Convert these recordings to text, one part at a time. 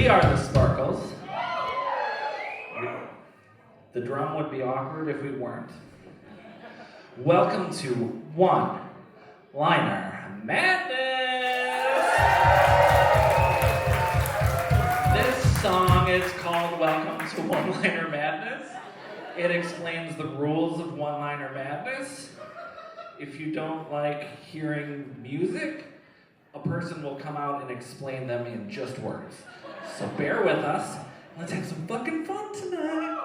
We are the Sparkles. The drum would be awkward if we weren't. Welcome to One Liner Madness! This song is called Welcome to One Liner Madness. It explains the rules of One Liner Madness. If you don't like hearing music, a person will come out and explain them in just words. So bear with us. Let's have some fucking fun tonight.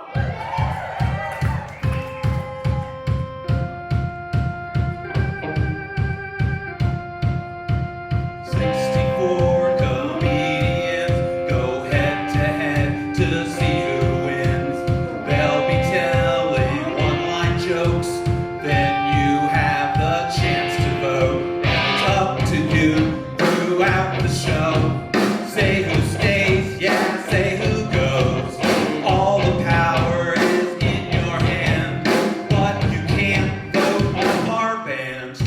64 comedians go head to head to see who wins. They'll be telling one-line jokes, then you have the chance to vote. And it's up to you throughout the show. Say who stays, yeah, say who goes. All the power is in your hand, but you can't vote on our band.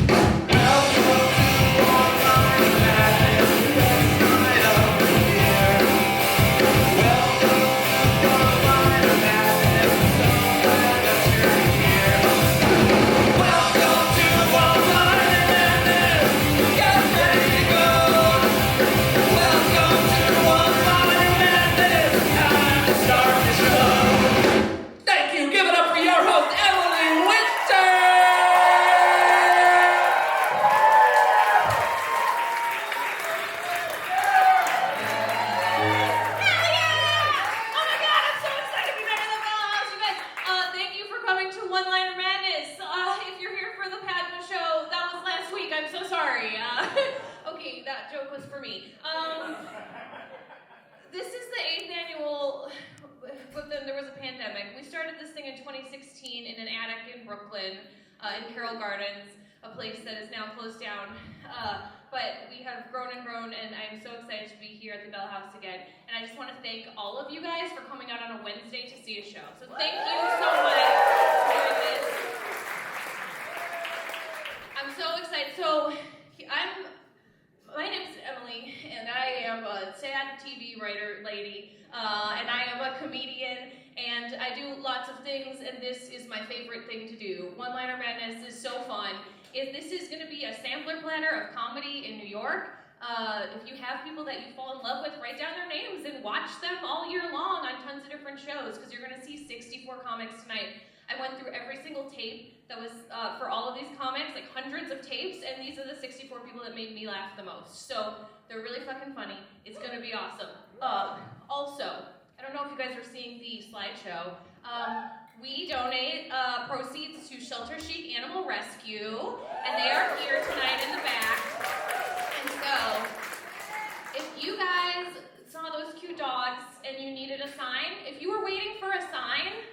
Welcome to One Liner Madness, best night of the year. Welcome to One Liner Madness, so glad that you're here. Welcome to One Liner Madness, get ready to go. Welcome to One Liner Madness, time to start the show. Thank you. Give it up for your host, Emily Winter. Oh my god, I'm so excited to be back in the Bell House, you guys. Thank you for coming to One Liner Madness. If you're here for the Padma show, that was last week. I'm so sorry. Okay, that joke was for me. This is the 8th annual, but then there was a pandemic. We started this thing in 2016 in an attic in Brooklyn, in Carroll Gardens, a place that is now closed down. But we have grown and grown, and I'm so excited to be here at the Bell House again. And I just want to thank all of you guys for coming out on a Wednesday to see a show. So thank you so much for doing this. I'm so excited. So my name's Emily, and I am a sad TV writer lady, and I am a comedian, and I do lots of things, and this is my favorite thing to do. One Liner Madness is so fun. This is going to be a sampler platter of comedy in New York. If you have people that you fall in love with, write down their names and watch them all year long on tons of different shows, because you're going to see 64 comics tonight. I went through every single tape that was for all of these comics, like hundreds of tapes, and these are the 64 people that made me laugh the most. So they're really fucking funny. It's going to be awesome. Also, I don't know if you guys are seeing the slideshow. We donate proceeds to Shelter Chic Animal Rescue, and they are here tonight in the back. And so, if you guys saw those cute dogs and you needed a sign, if you were waiting for a sign,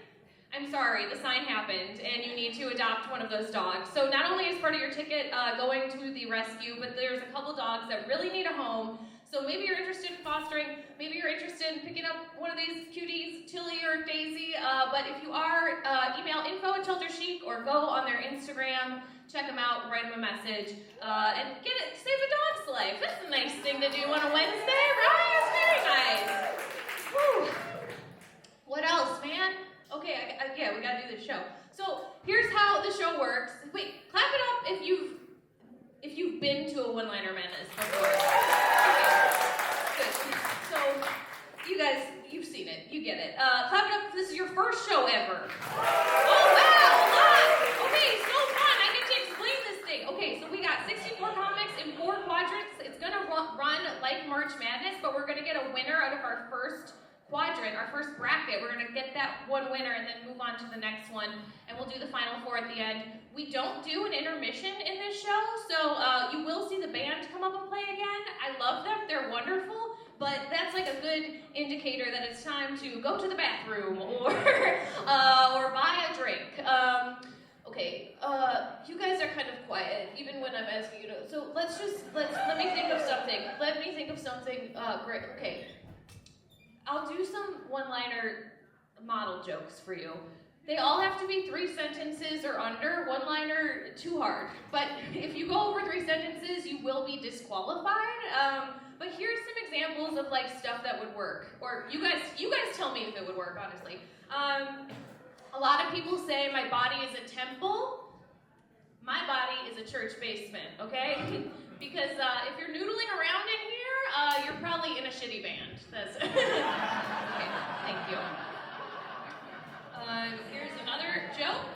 I'm sorry, the sign happened, and you need to adopt one of those dogs. So not only is part of your ticket going to the rescue, but there's a couple dogs that really need a home. So maybe you're interested in fostering, maybe you're interested in picking up one of these cuties, Tilly or Daisy, but if you are, email info@ShelterChic or go on their Instagram, check them out, write them a message, and save a dog's life. That's a nice thing to do on a Wednesday, right? It's very nice. Whew. What else, man? Okay, yeah, we gotta do this show. So here's how the show works. Wait, clap it up if you've been to a One Liner Madness before. Okay, good. So you guys, you've seen it, you get it. Clap it up if this is your first show ever. Oh wow, a lot. Okay, so fun. I get to explain this thing. Okay, so we got 64 comics in 4 quadrants. It's gonna run like March Madness, but we're gonna get a winner out of our first quadrant, our first bracket. We're going to get that one winner and then move on to the next one, and we'll do the final 4 at the end. We don't do an intermission in this show, so you will see the band come up and play again. I love them, they're wonderful, but that's like a good indicator that it's time to go to the bathroom or buy a drink. Okay, you guys are kind of quiet, even when I'm asking you to, so let me think of something. Great, okay. I'll do some one-liner model jokes for you. They all have to be 3 sentences or under. One-liner, too hard. But if you go over 3 sentences, you will be disqualified. But here's some examples of like stuff that would work. Or you guys tell me if it would work, honestly. A lot of people say my body is a temple. My body is a church basement, okay? Because if you're noodling around in here, you're probably in a shitty band. That's okay, thank you. Here's another joke.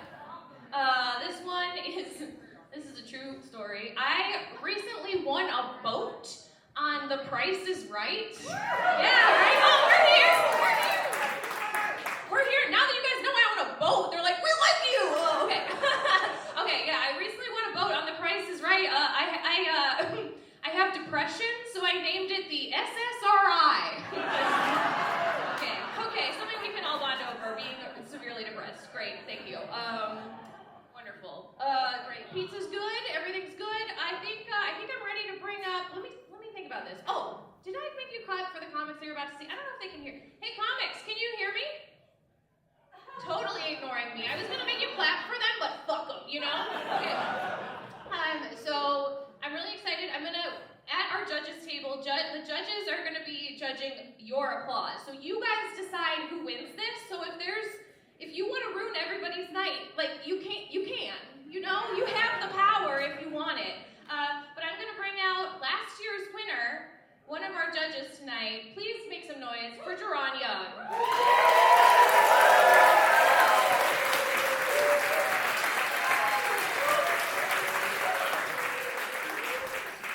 This is a true story. I recently won a boat on The Price is Right. Yeah, right? Oh, we're here. We're here. Now that you guys know I own a boat, they're like, we like you. Oh, okay. Okay, yeah, I recently won a boat on The Price is Right. I have depression, so I named it the SSRI. Okay, something we can all bond over, being severely depressed. Great, thank you. Wonderful. Great. Pizza's good. Everything's good. I think I'm ready to bring up. Let me think about this. Oh, did I make you clap for the comics that you're about to see? I don't know if they can hear. Hey, comics, can you hear me? Totally ignoring me. I was gonna make you clap for them, but fuck them, you know? Okay. So I'm really excited. I'm gonna at our judges table. The judges are gonna be judging your applause. So you guys decide who wins this. So if you want to ruin everybody's night, like you can. You know, you have the power if you want it. But I'm gonna bring out last year's winner, one of our judges tonight. Please make some noise for Jerron Young.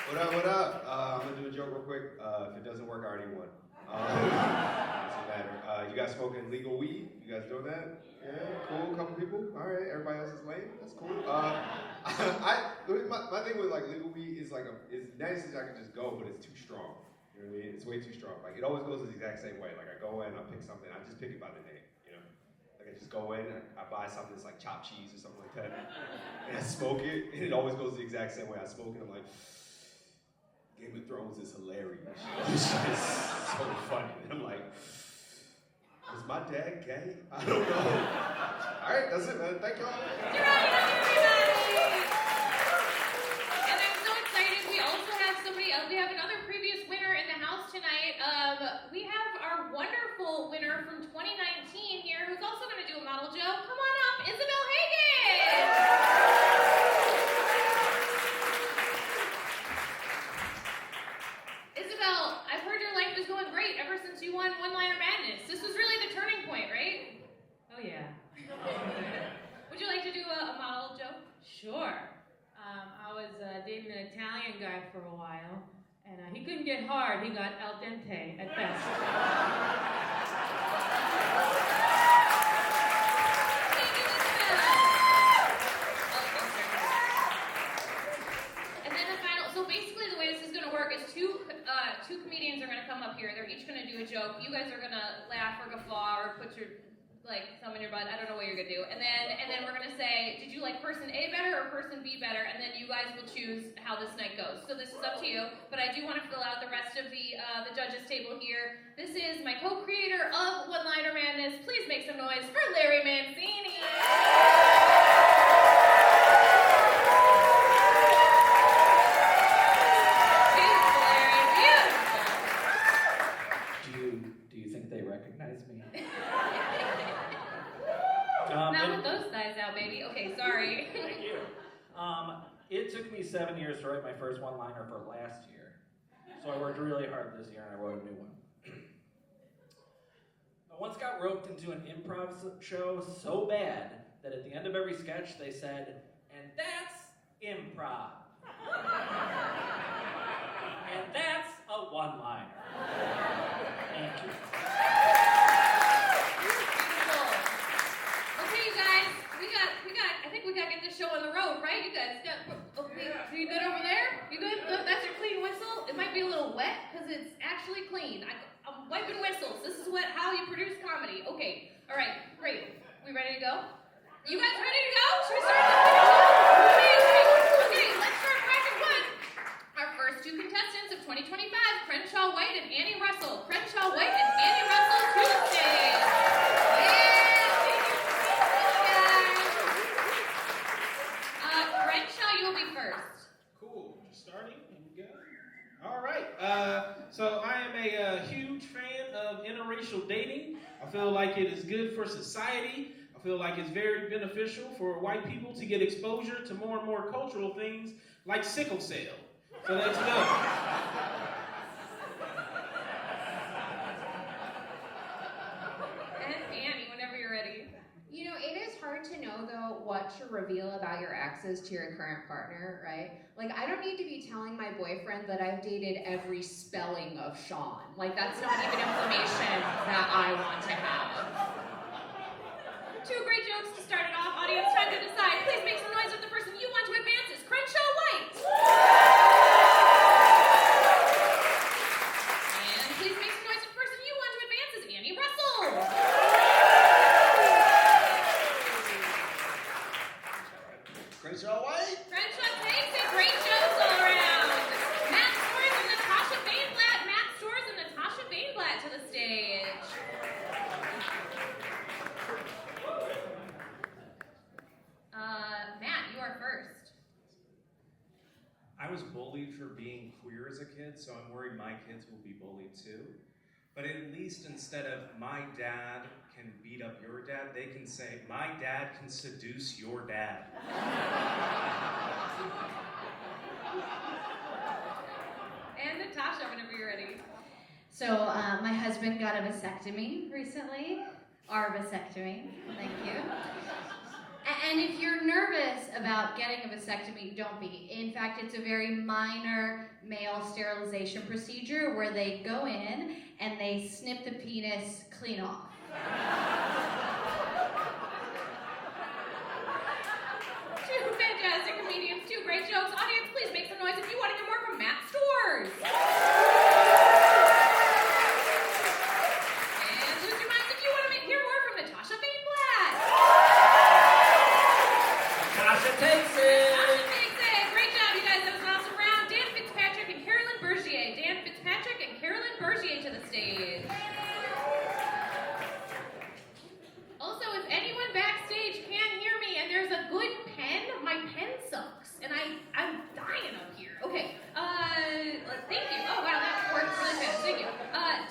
What up? I'm gonna do a joke real quick. If it doesn't work, I already won. Doesn't matter. You guys smoking legal weed? You guys know that? Yeah, cool. Couple people. All right. Everybody else is lame. That's cool. My thing with like legal weed is like it's nice as I can just go, but it's too strong. You know what I mean? It's way too strong. Like it always goes the exact same way. Like I go in, I pick something. I just pick it by the name. You know, like I just go in, I buy something that's like chopped cheese or something like that, and I smoke it, and it always goes the exact same way. I smoke it. I'm like. Game of Thrones is hilarious. It's just so funny. And I'm like, is my dad gay? I don't know. All right, that's it, man. Thank y'all. Everybody! And I'm so excited. We also have somebody else. We have another previous winner in the house tonight. We have our wonderful winner from 2019 here, who's also going to do a model joke. Come on up, Isabel Hagen. Isabel, I've heard your life is going great ever since you won Liner Madness. This was really the turning point, right? Oh, yeah. Would you like to do a model joke? Sure. I was dating an Italian guy for a while, and he couldn't get hard. He got al dente at best. And then the final, so basically the way this is going to work is two comedians are going to come up here. They're each going to do a joke. You guys are going to laugh or guffaw or put your thumb in your butt. I don't know what you're going to do. And then we're going to say, did you like person A better or person B better? And then you guys will choose how this night goes. So this is up to you. But I do want to fill out the rest of the judges table here. This is my co-creator of Liner Madness. Please make some noise for Larry Mancini. Not with those thighs out, baby. Okay, sorry. Thank you. It took me 7 years to write my first one-liner for last year. So I worked really hard this year and I wrote a new one. I once got roped into an improv show so bad that at the end of every sketch they said, and that's improv. And that's a one-liner. Thank you. I think we gotta get this show on the road, right? You guys, you good over there? You good? That's your clean whistle. It might be a little wet because it's actually clean. I'm wiping whistles. This is how you produce comedy. Okay. All right. Great. We ready to go? You guys ready to go? Should we start? Okay. Let's start practice one. Our first two contestants of 2025, Crenshaw White and Annie Russell. Crenshaw White and Annie Russell to the stage. Yeah. All right. So I am a huge fan of interracial dating. I feel like it is good for society. I feel like it's very beneficial for white people to get exposure to more and more cultural things like sickle cell. So let's go. And Annie, whenever you're ready. You know, it is hard to know, though, what to reveal about your exes to your current partner, right? Like, I don't need to be telling my boyfriend that I've dated every spelling of Sean. Like, that's not even information that I want to have. Two great jokes to start it off. Audience, time to decide. Please make some noise with the person you want to advance is Crenshaw White. And please make some noise with the person you want to advance is Annie Russell. Crenshaw White. Crenshaw takes it. Great jokes all around. Matt Stores and Natasha Bainblatt. Matt Stores and Natasha Bainblatt to the stage. Matt, you are first. I was bullied for being queer as a kid, so I'm worried my kids will be bullied too. But at least instead of my dad can beat up your dad, they can say, my dad can seduce your dad. And Natasha, whenever you're ready. So my husband got a vasectomy recently. Our vasectomy, thank you. And if you're nervous about getting a vasectomy, don't be. In fact, it's a very minor male sterilization procedure where they go in and they snip the penis clean off. Two fantastic comedians, two great jokes. Audience, please make some noise if you want to hear more from Matt Stores. And lose your minds if you want to hear more from Natasha Bainblatt. Tasha takes it. Natasha takes it. Great job, you guys. That was an awesome round. Dan Fitzpatrick and Carolyn Bergier. Dan Fitzpatrick and Carolyn Bergier to the stage. Also, if anyone backstage can't hear me and there's a good pen, my pen sucks. And I'm dying up here. Okay, thank you. Oh, wow, that worked really fast. Thank you.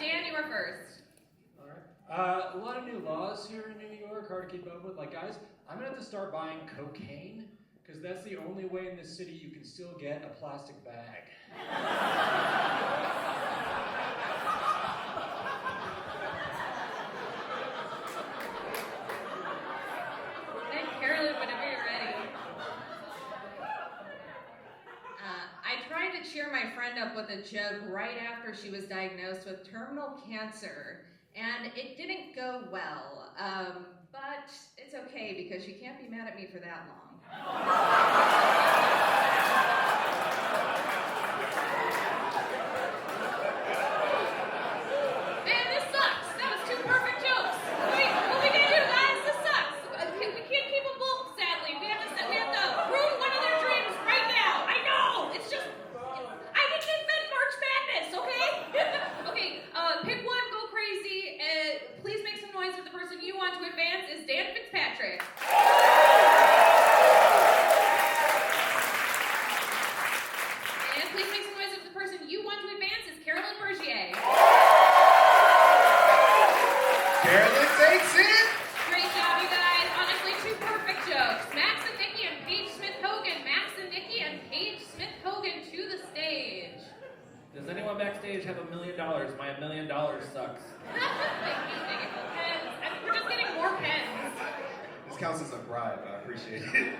Dan, you are first. Alright. A lot of new laws here in New York, hard to keep up with. Like, guys, I'm gonna have to start buying cocaine, because that's the only way in this city you can still get a plastic bag. And Carolyn, whenever you're ready. I tried to cheer my friend up with a joke right after she was diagnosed with terminal cancer, and it didn't go well. But it's okay because you can't be mad at me for that long. Man, this sucks. That was two perfect jokes. Wait, what we gonna do, guys? This sucks. We can't keep them both, sadly. We have to ruin one of their dreams right now. I know. It's just, I didn't invent March Madness, okay? Okay, pick one, go crazy. Please make some noise with the person you want to advance is Dan Fitzpatrick. And please make some noise with the person you want to advance is Carolyn Bergier. Carolyn takes it. Great job, you guys. Honestly, two perfect jokes. Max and Nikki and Paige Smith-Hogan. Max and Nikki and Paige Smith-Hogan to the stage. Does anyone backstage have $1 million? My $1 million sucks. Thank you for pens. We're just getting more pens. This counts as a bribe. I appreciate it.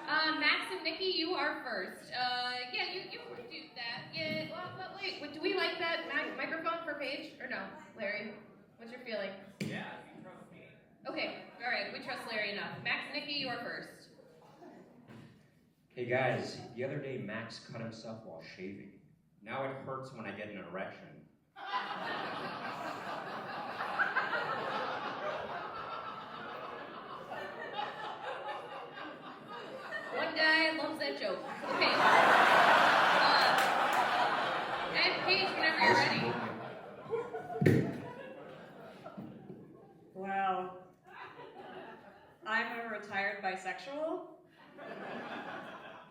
Max and Nikki, you are first. Yeah, you can do that. Yeah. Well, wait, do we like that microphone for Paige? Or no? Larry, what's your feeling? Yeah, you trust me. Okay, all right. We trust Larry enough. Max and Nikki, you are first. Hey guys, the other day Max cut himself while shaving. Now it hurts when I get an erection. One guy loves that joke. Okay. And Paige, whenever you're ready. Well, I'm a retired bisexual,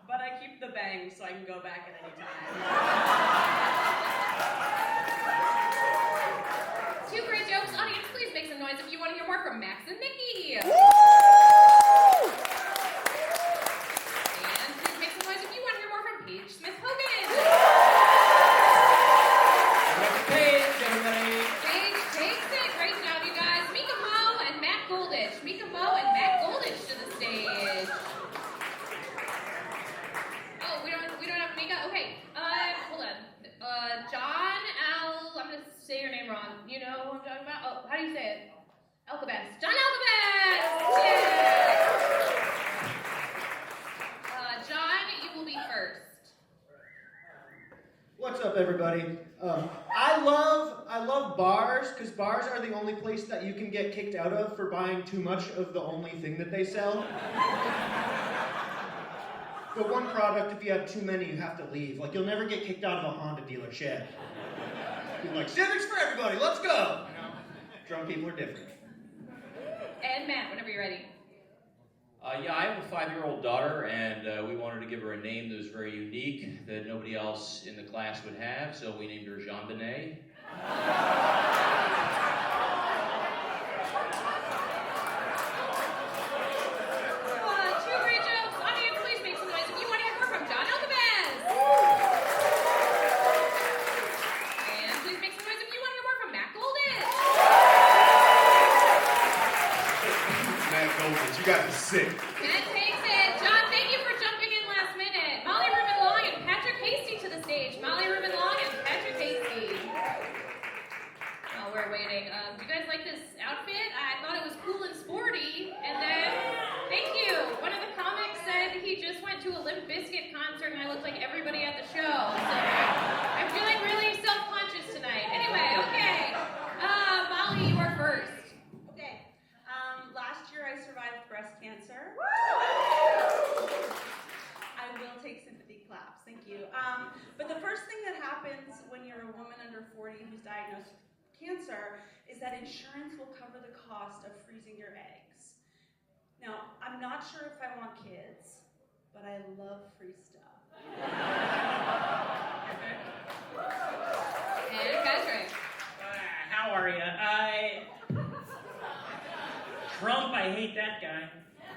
but I keep the bangs so I can go back at any time. do you say it? Alcabas. John Alcabas! Yeah! John, you will be first. What's up, everybody? I love bars, because bars are the only place that you can get kicked out of for buying too much of the only thing that they sell. But one product, if you have too many, you have to leave. Like, you'll never get kicked out of a Honda dealership. You're like, Civics for everybody, let's go! You know? Drunk people are different. And Matt, whenever you're ready. Yeah, I have a 5-year-old daughter, and we wanted to give her a name that was very unique, that nobody else in the class would have, so we named her Jean Benet. Two great jokes. Audience, please make some noise if you want to hear more from John Alcabas. And please make some noise if you want to hear more from Matt Golden. Matt Goldman, you got me sick. Matt takes it. John, thank you for jumping in last minute. Molly Rubin Long and Patrick Hasty to the stage. Molly Rubin Long and Patrick Hasty. While we're waiting, do you guys like this outfit? I thought it was cool and sporty. And then, thank you. One of the comics said he just went to a Limp Bizkit concert and I looked like everybody at the show. So I'm feeling really self-conscious tonight. Anyway, okay. Molly, you are first. Okay. Last year I survived breast cancer. I will take sympathy claps. Thank you. But the first thing that happens when you're a woman under 40 who's diagnosed with cancer is that insurance will cover the cost of freezing your eggs. Now, I'm not sure if I want kids, but I love free stuff. And Patrick. How are you? Trump, I hate that guy.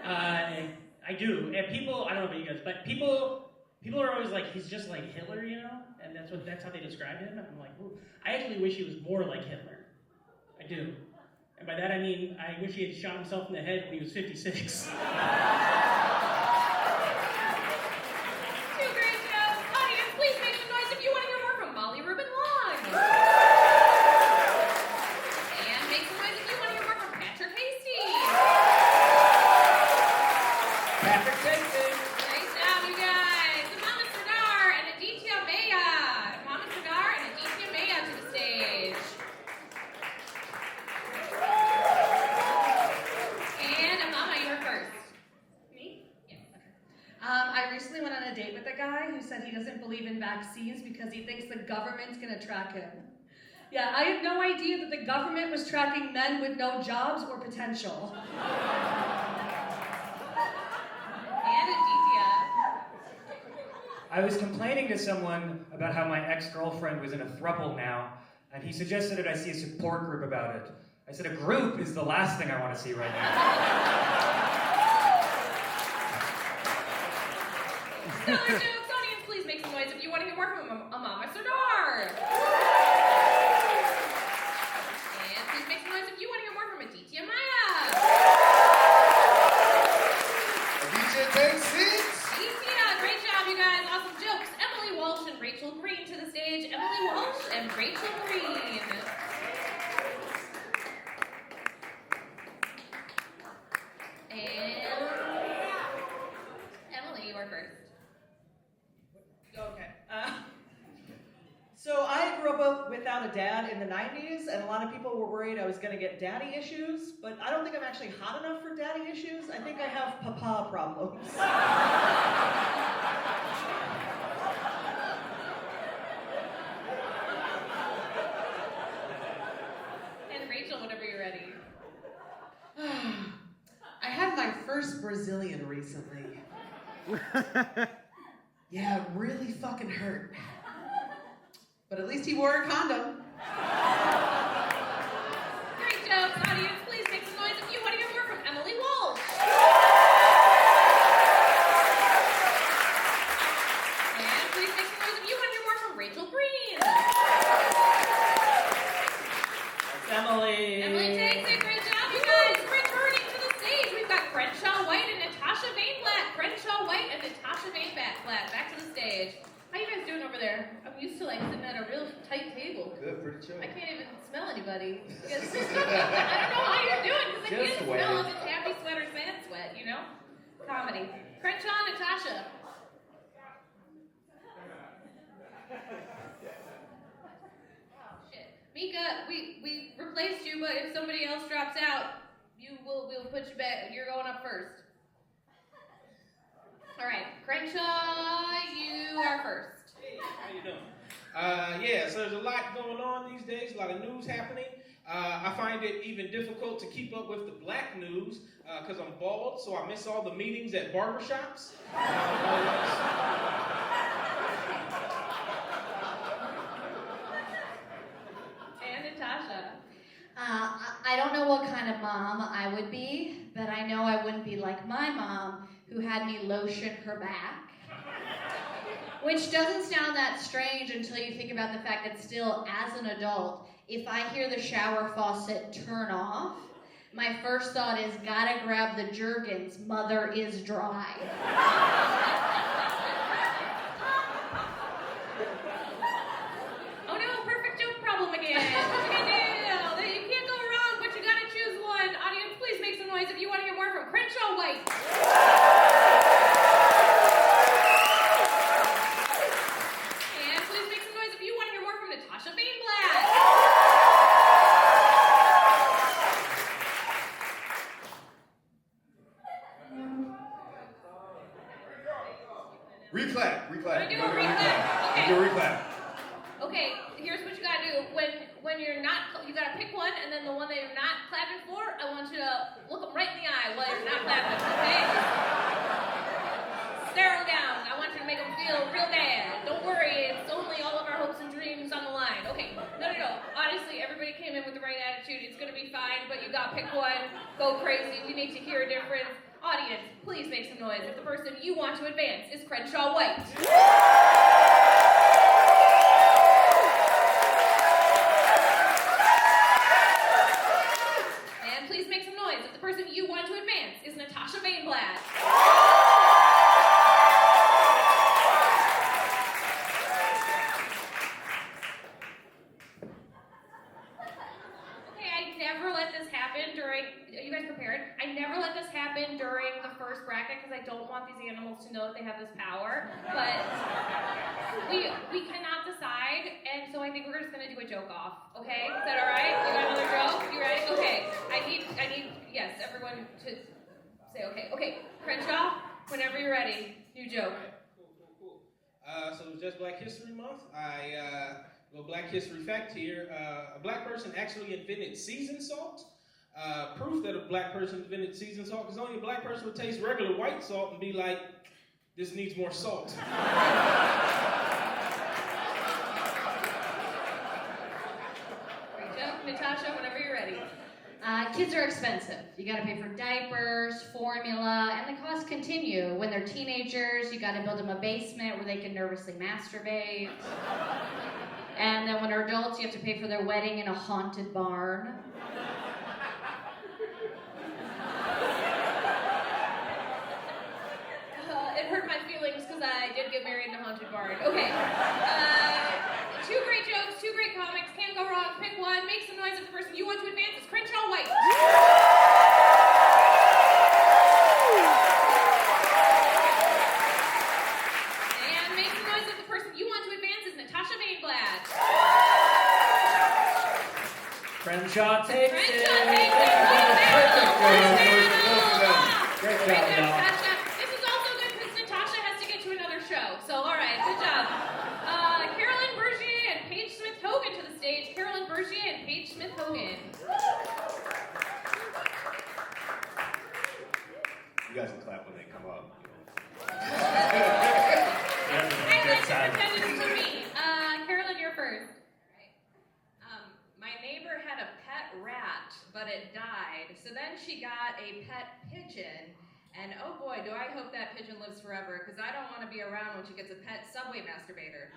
I do. And people, I don't know about you guys, but people are always like, he's just like Hitler, you know? And that's how they describe him. And I'm like, ooh. I actually wish he was more like Hitler. I do. And by that I mean, I wish he had shot himself in the head when he was 56. Two great jokes. Audience, please make some noise if you want to hear more from Molly Rubin Long. And make some noise if you want to hear more from Patrick Hasty. Patrick takes it. Nice job, you guys. Mama Sardar and Aditya Maya. Mama Sardar and Aditya Maya to the stage. And Mama, you're first. Me? Yeah. I recently went on a date with a guy who said he doesn't believe in vaccines because he thinks the government's going to track him. Yeah, I had no idea that the government was tracking men with no jobs or potential. And Aditya. I was complaining to someone about how my ex-girlfriend was in a throuple now, and he suggested that I see a support group about it. I said, a group is the last thing I want to see right now. Stellar jokes. Audience, please make some noise if you want to hear more from Mama Sardar. And please make some noise if you want to hear more from Aditya Maya. DJ takes it. Aditya, great job, you guys. Awesome jokes. Emily Walsh and Rachel Green to the stage. Emily Walsh and Rachel Green. And Emily, you are first. Okay. So I grew up without a dad in the 90s, and a lot of people were worried I was going to get daddy issues, but I don't think I'm actually hot enough for daddy issues. I think I have papa problems. And Rachel, whenever you're ready. I had my first Brazilian recently. Yeah, it really fucking hurt. But at least he wore a condom. Great jokes, audience. Please make some noise if you want to hear more from Emily Walsh. And please make some noise if you want to hear more from Rachel Green. Emily. Emily takes it. Great job, you guys. Returning to the stage, we've got Crenshaw White and Natasha Vainblatt. Crenshaw White and Natasha Vainblatt back to the stage. How you guys doing over there? I'm used to like sitting at a real tight table. Good, pretty chill. I can't even smell anybody. Because I don't know how you're doing because I Just can't wait. smell if it's happy sweat or sad sweat, you know? Comedy. Crenshaw, Natasha. Oh, shit. Mika, we replaced you, but if somebody else drops out, we'll put you back. You're going up first. All right, Crenshaw, you are first. Hey, how you doing? So there's a lot going on these days, a lot of news happening. I find it even difficult to keep up with the black news because I'm bald, so I miss all the meetings at barbershops. And Natasha. I don't know what kind of mom I would be, but I know I wouldn't be like my mom, who had me lotion her back. Which doesn't sound that strange until you think about the fact that still, as an adult, if I hear the shower faucet turn off, my first thought is, gotta grab the Jergens, mother is dry. Oh no, perfect joke problem again. You can't go wrong, but you gotta choose one. Audience, please make some noise if you want to hear more from Crenshaw White. And please make some noise if you want to hear more from Natasha Bainblatt. Reclap. Wanna do a reclap? Okay. Do a reclap. Okay, here's what you gotta do. When you're not, you gotta pick one, and then the one that you're not clapping for, I want you to look them right in the eye while you're not clapping, okay? Stare them down. I want you to make them feel real bad. Don't worry, it's only all of our hopes and dreams on the line. Okay, no. Honestly, everybody came in with the right attitude. It's gonna be fine, but you gotta pick one. Go crazy. We need to hear a difference. Audience, please make some noise if the person you want to advance is Crenshaw White. And please make some noise if the person you want to advance is Natasha Bainblatt. Okay, I never let this happen during, are you guys prepared? I never let this happen during the first bracket because I don't want these animals to know that they have this power, but we cannot decide, and so I think we're just gonna do a joke off, okay? Is that all right? You got another joke? You ready? Okay, I need, yes, everyone to say okay. Okay, Crenshaw, whenever you're ready, new joke. Cool. So it's just Black History Month. Well, Black History fact here. A black person actually invented seasoned salt. Proof that a black person invented seasoned salt, because only a black person would taste regular white salt and be like, this needs more salt. Great joke. Natasha, whenever you're ready. Kids are expensive. You gotta pay for diapers, formula, and the costs continue. When they're teenagers, you gotta build them a basement where they can nervously masturbate. And then when they're adults, you have to pay for their wedding in a haunted barn. It hurt my feelings because I did get married in a haunted barn. Okay. Two great jokes, two great comics. Can't go wrong. Pick one. Make some noise if the person you want to advance is Crenshaw White. And make some noise if the person you want to advance is Natasha Bainblatt. Crenshaw takes it. Great job, y'all. Natasha. This is also good because Natasha has to get to another show. So, all right, good job. Carolyn Bergier and Paige Smith-Hogan to the stage. Carolyn Bergier and Paige Smith-Hogan. You guys can clap when they come up. I like your attendance to me. Carolyn, you're first. My neighbor had a pet rat, but it died. So then she got a pet pigeon. And oh boy, do I hope that pigeon lives forever, because I don't want to be around when she gets a pet subway masturbator.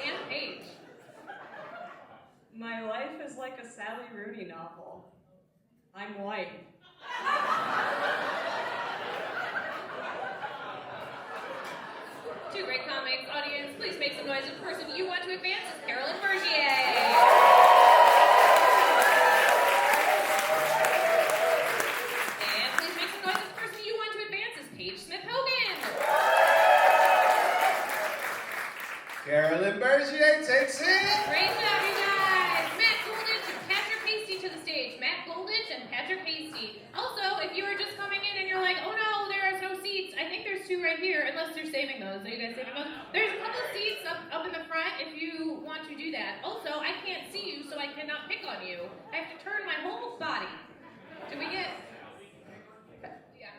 And Paige. My life is like a Sally Rooney novel. I'm white. Two great comics. Audience, please make some noise. The person you want to advance is Carolyn Bergier. And please make some noise. The person you want to advance is Paige Smith-Hogan. Carolyn Bergier takes it. Great job, you guys. Matt Golditch and Patrick Hasty to the stage. Matt Golditch and Patrick Hasty. Also, if you are just coming in and you're like, oh no, there are no seats, I think there's two right here, unless they're saving those. Are you guys saving those? There's a couple of seats up in the front if you want to do that. Also, I can't see you, so I cannot pick on you. I have to turn my whole body. Do we get... Yeah,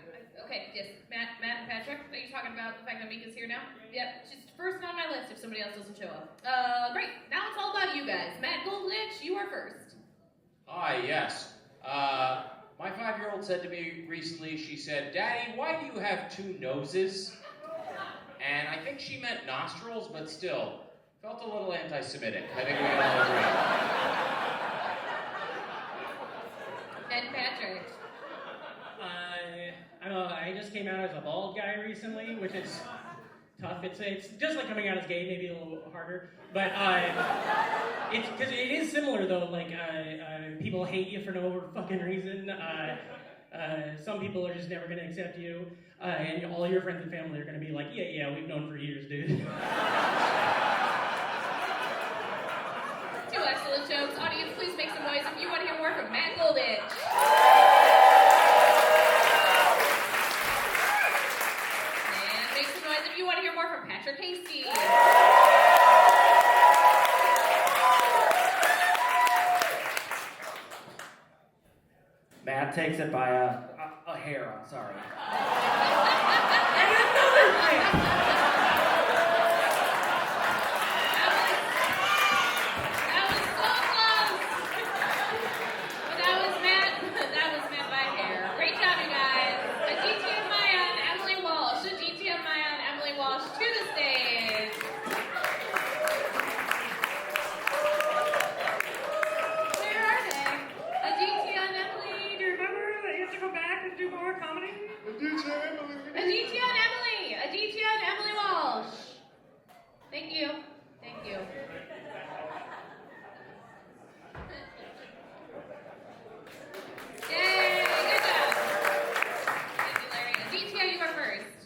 okay, yes. Matt and Patrick, are you talking about the fact that Mika's here now? Yep, she's first on my list if somebody else doesn't show up. Great. Now it's all about you guys. Matt Golditch, you are first. Hi, yes. My 5-year-old said to me recently, she said, Daddy, why do you have two noses? And I think she meant nostrils, but still, felt a little anti-Semitic. I think we can all agree. And Patrick. I don't know, I just came out as a bald guy recently, which is tough. It's just like coming out as gay, maybe a little harder. But it's because it is similar though. Like people hate you for no fucking reason. Some people are just never gonna accept you, and all your friends and family are gonna be like, yeah, we've known for years, dude. Two excellent jokes. Audience, please make some noise if you want to hear more from Matt Golditch. And make some noise if you want to hear more from Patrick Hasty. Matt takes it by a hair, I'm sorry. That was so close. But that was Matt by hair. Great job, you guys. Aditya Maya and Emily Walsh. Aditya Maya and Emily Walsh to the stage. Where are they? Aditya and Emily. Do you remember that you have to go back and do more comedy? Aditya and Emily. Aditya and Emily Walsh. Thank you. Thank you. Yay, good job. Thank you, Larry. Aditya, you are first.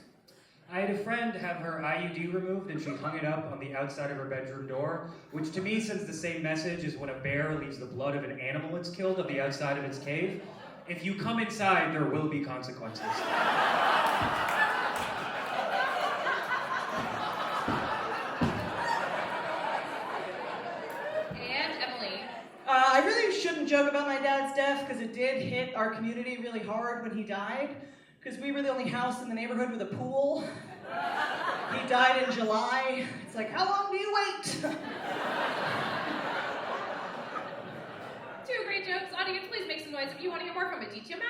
I had a friend have her IUD removed and she hung it up on the outside of her bedroom door, which to me sends the same message as when a bear leaves the blood of an animal it's killed on the outside of its cave. If you come inside, there will be consequences. And Emily. I really shouldn't joke about my dad's death because it did hit our community really hard when he died. Because we were the only house in the neighborhood with a pool. He died in July. It's like, how long do you wait? Two great jokes. Audience, please make some noise if you want to hear more from Aditya Maya.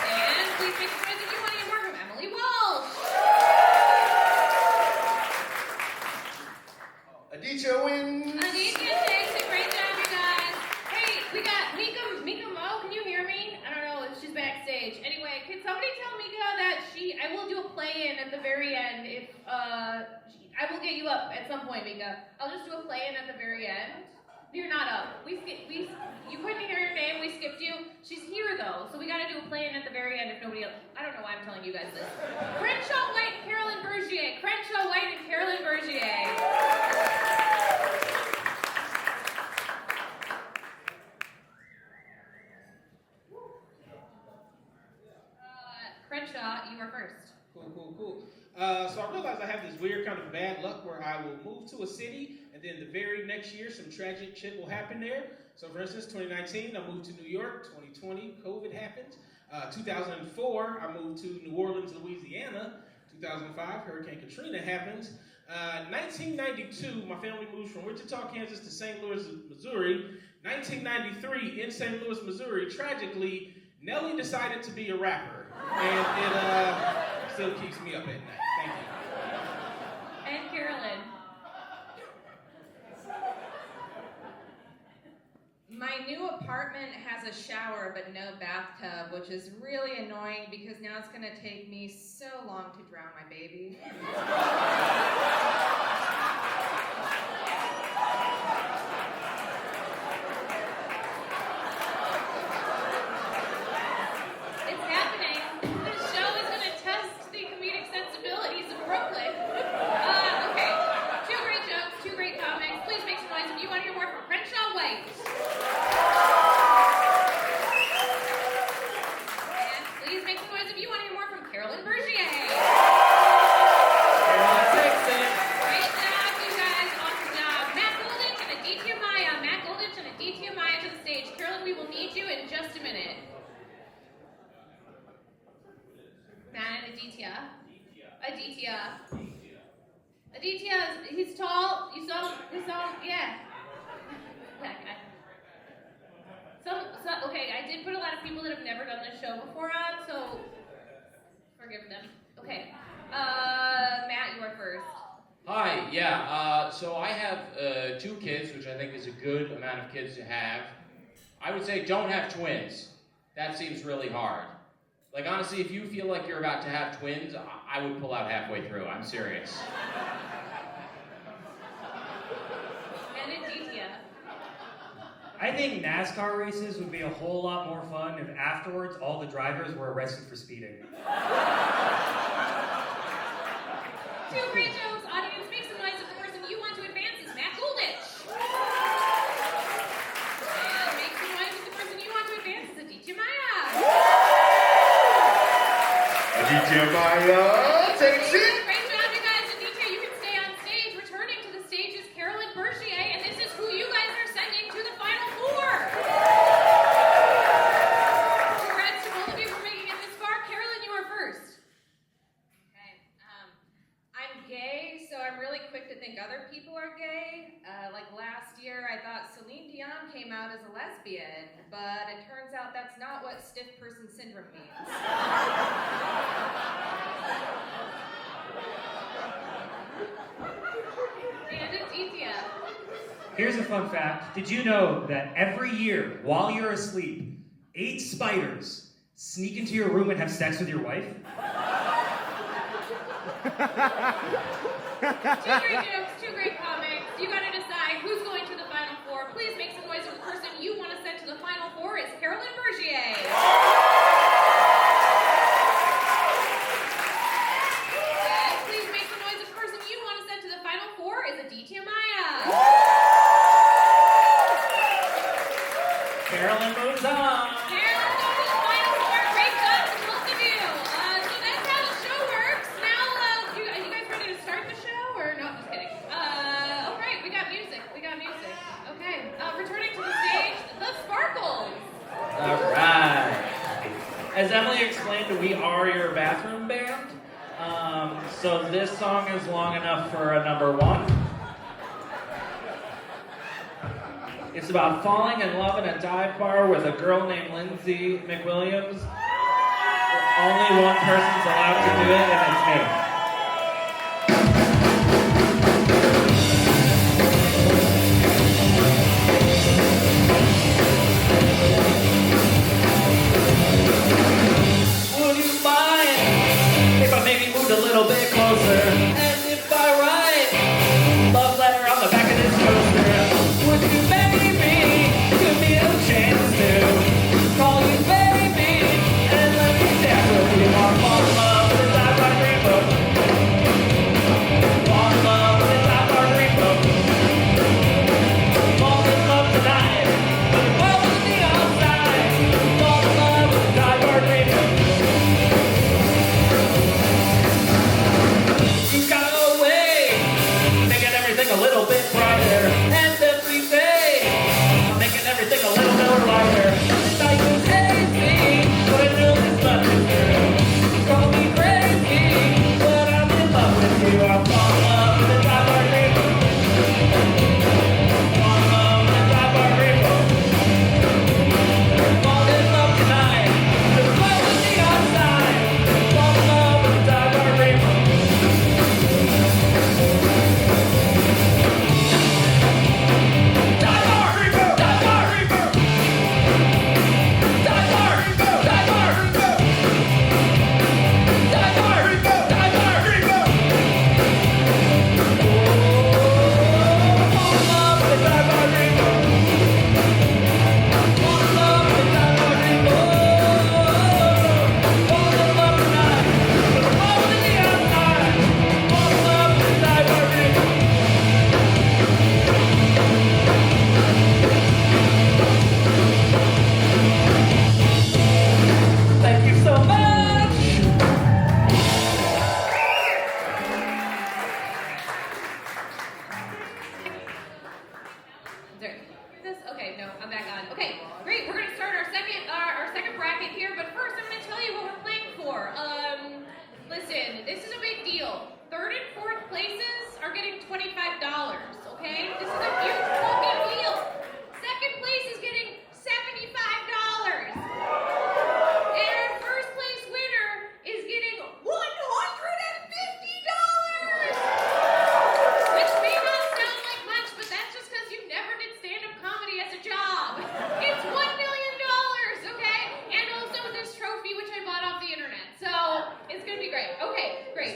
And please make some noise if you want to hear more from Emily Walsh. Aditya wins. Aditya takes it. Great job, you guys. Hey, we got Mika Mo. Can you hear me? I don't know if she's backstage. Anyway, can somebody tell Mika that I will do a play-in at the very end if, I will get you up at some point, Mika. I'll just do a play-in at the very end. You're not up. You couldn't hear your name, we skipped you. She's here though, so we gotta do a play-in at the very end if nobody else. I don't know why I'm telling you guys this. Crenshaw White and Carolyn Bergier. Crenshaw White and Carolyn Bergier. Crenshaw, you are first. Cool. So I realized I have this weird kind of bad luck where I will move to a city and then the very next year some tragic shit will happen there. So for instance, 2019, I moved to New York. 2020, COVID happened. 2004, I moved to New Orleans, Louisiana. 2005, Hurricane Katrina happened. 1992, my family moved from Wichita, Kansas to St. Louis, Missouri. 1993, in St. Louis, Missouri, tragically, Nelly decided to be a rapper. And it still keeps me up at night. Thank you. And Carolyn. My new apartment has a shower but no bathtub, which is really annoying because now it's gonna take me so long to drown my baby. It's happening. This show is going to test the comedic sensibilities of Brooklyn. Okay. Two great jokes, two great comics. Please make some noise if you want to hear more from Crenshaw White. And please make some noise if you want to hear more from Carolyn Bergier. Carolyn takes it. Great job, you guys. Awesome job. Matt Goldich and Aditya Maya. Matt Goldich and Aditya Maya to the stage. Carolyn, we will need you in just a minute. Matt and Aditya. Aditya, he's tall. You saw, yeah. That guy. Okay, I did put a lot of people that have never done this show before on, so forgive them. Okay. Matt, you are first. Hi, so I have 2 kids, which I think is a good amount of kids to have. I would say don't have twins. That seems really hard. Like, honestly, if you feel like you're about to have twins, I would pull out halfway through. I'm serious. And Aditya. I think NASCAR races would be a whole lot more fun if afterwards all the drivers were arrested for speeding. Two great jokes. Audience, make some noise if the person you want to advance is Matt Goldich. And make some noise if the person you want to advance is Aditya Maya. Aditya Maya, take a seat. Great job, you guys. Aditya, you can stay on stage. Returning to the stage is Carolyn Bergier, and this is who you guys are sending to the Final Four. Congrats to both of you for making it this far. Carolyn, you are first. Okay. I'm gay, so I'm really quick to think other people are gay. Like last year, I thought Celine Dion came out as a lesbian, but it turns out that's not what stiff person syndrome means. And Aditya. Here's a fun fact. Did you know that every year, while you're asleep, 8 spiders sneak into your room and have sex with your wife? Two great jokes, two great comics. You gotta decide who's going to the Final Four. Please make some noise for the person you want to send to the Final Four is Carolyn Bergier. And please make some noise if the person you want to send to the Final Four is Aditya Maya. Carolyn moves on. Carolyn goes to the Final Four. Great job to both of you. So that's how the show works. Now, you guys ready to start the show? Or no, just kidding. All right, we got music. Okay, returning to the stage, the Sparkles. All right. As Emily explained, we are your bathroom band. So this song is long enough for a number 1. It's about falling in love in a dive bar with a girl named Lindsay McWilliams. Only one person's allowed to do it, and it's me. Would you mind if I maybe moved a little bit closer? And if I write love letter on the back of this coaster, would you maybe give me a chance to call you baby and let me dance with you? Fall in love with a dive bar dreamboat.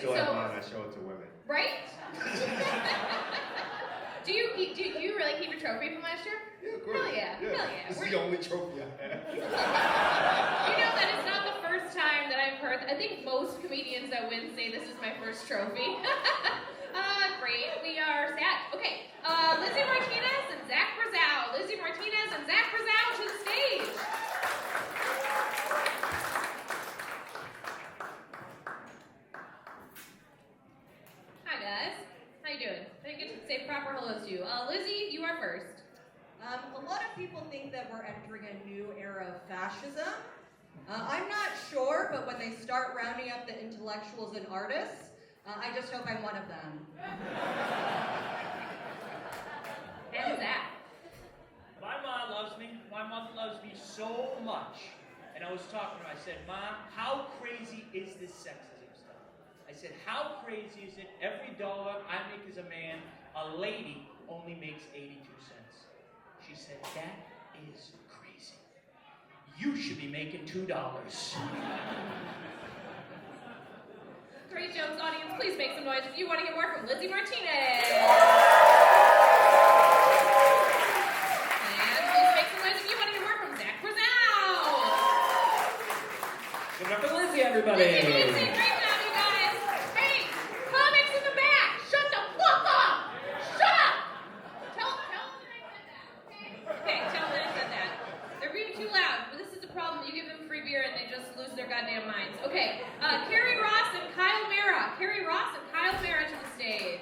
still have mine. I show it to women. Right? do you really keep a trophy from last year? Yeah, of course. Hell yeah. Hell yeah. This is the only trophy I have. You know that it's not the first time that I've heard. I think most comedians that win say this is my first trophy. Great. We are sad. Okay. Lizzie Martinez and Zach Brazow. Lizzie Martinez and Zach Brazow to the stage. Hi guys. How you doing? I didn't get to say proper hellos to you. Lizzie, you are first. A lot of people think that we're entering a new era of fascism. I'm not sure, but when they start rounding up the intellectuals and artists, I just hope I'm one of them. And Zach. My mom loves me. My mother loves me so much. And I was talking to her. I said, Mom, how crazy is this sexism stuff? I said, how crazy is it? Every dollar I make as a man, a lady only makes 82 cents. She said, that is crazy. You should be making $2. Great jokes, audience. Please make some noise if you want to get more from Lizzie Martinez. And please make some noise if you want to get more from Zach Brazow. Give it up for Lizzie, everybody. Lizzie, great job, you guys. Hey, comics in the back, shut the fuck up. Shut up. Tell them that I said that, okay? Okay, tell them that I said that. They're being too loud, but this is the problem. You give them free beer and they just lose their goddamn minds. Okay, Carrie Ross and Kyle Mara. Carrie Ross and Kyle Mara to the stage.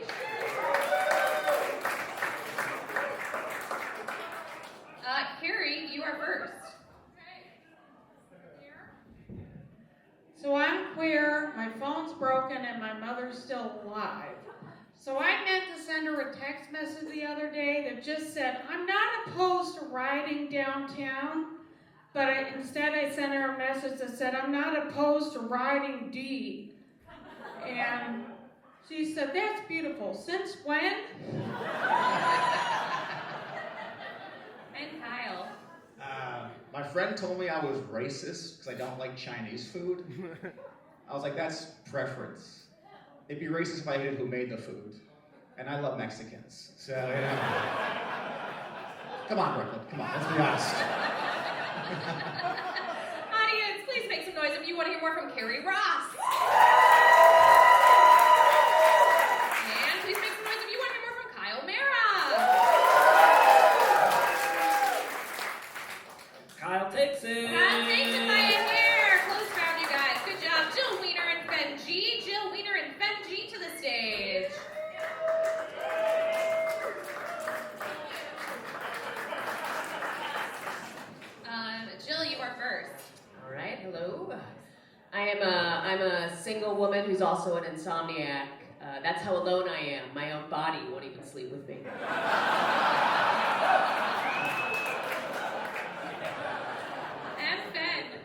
Carrie, you are first. So I'm queer, my phone's broken, and my mother's still alive. So I meant to send her a text message the other day that just said, I'm not opposed to riding downtown, but instead I sent her a message that said, I'm not opposed to riding D. And she said, that's beautiful. Since when? And Kyle. My friend told me I was racist because I don't like Chinese food. I was like, that's preference. It'd be racist if I hated who made the food. And I love Mexicans. So, you know. Come on, Brooklyn. Come on, let's be honest. Audience, please make some noise if you want to hear more from Carrie Ross. And please make some noise if you want to hear more from Kyle Mara. Kyle takes it. Kyle takes it by a hair. Close round, you guys. Good job. Jill Wiener and Benji. Jill Wiener and Benji to the stage. Jill, you are first. All right, hello. I'm a single woman who's also an insomniac. That's how alone I am. My own body won't even sleep with me. And Ben.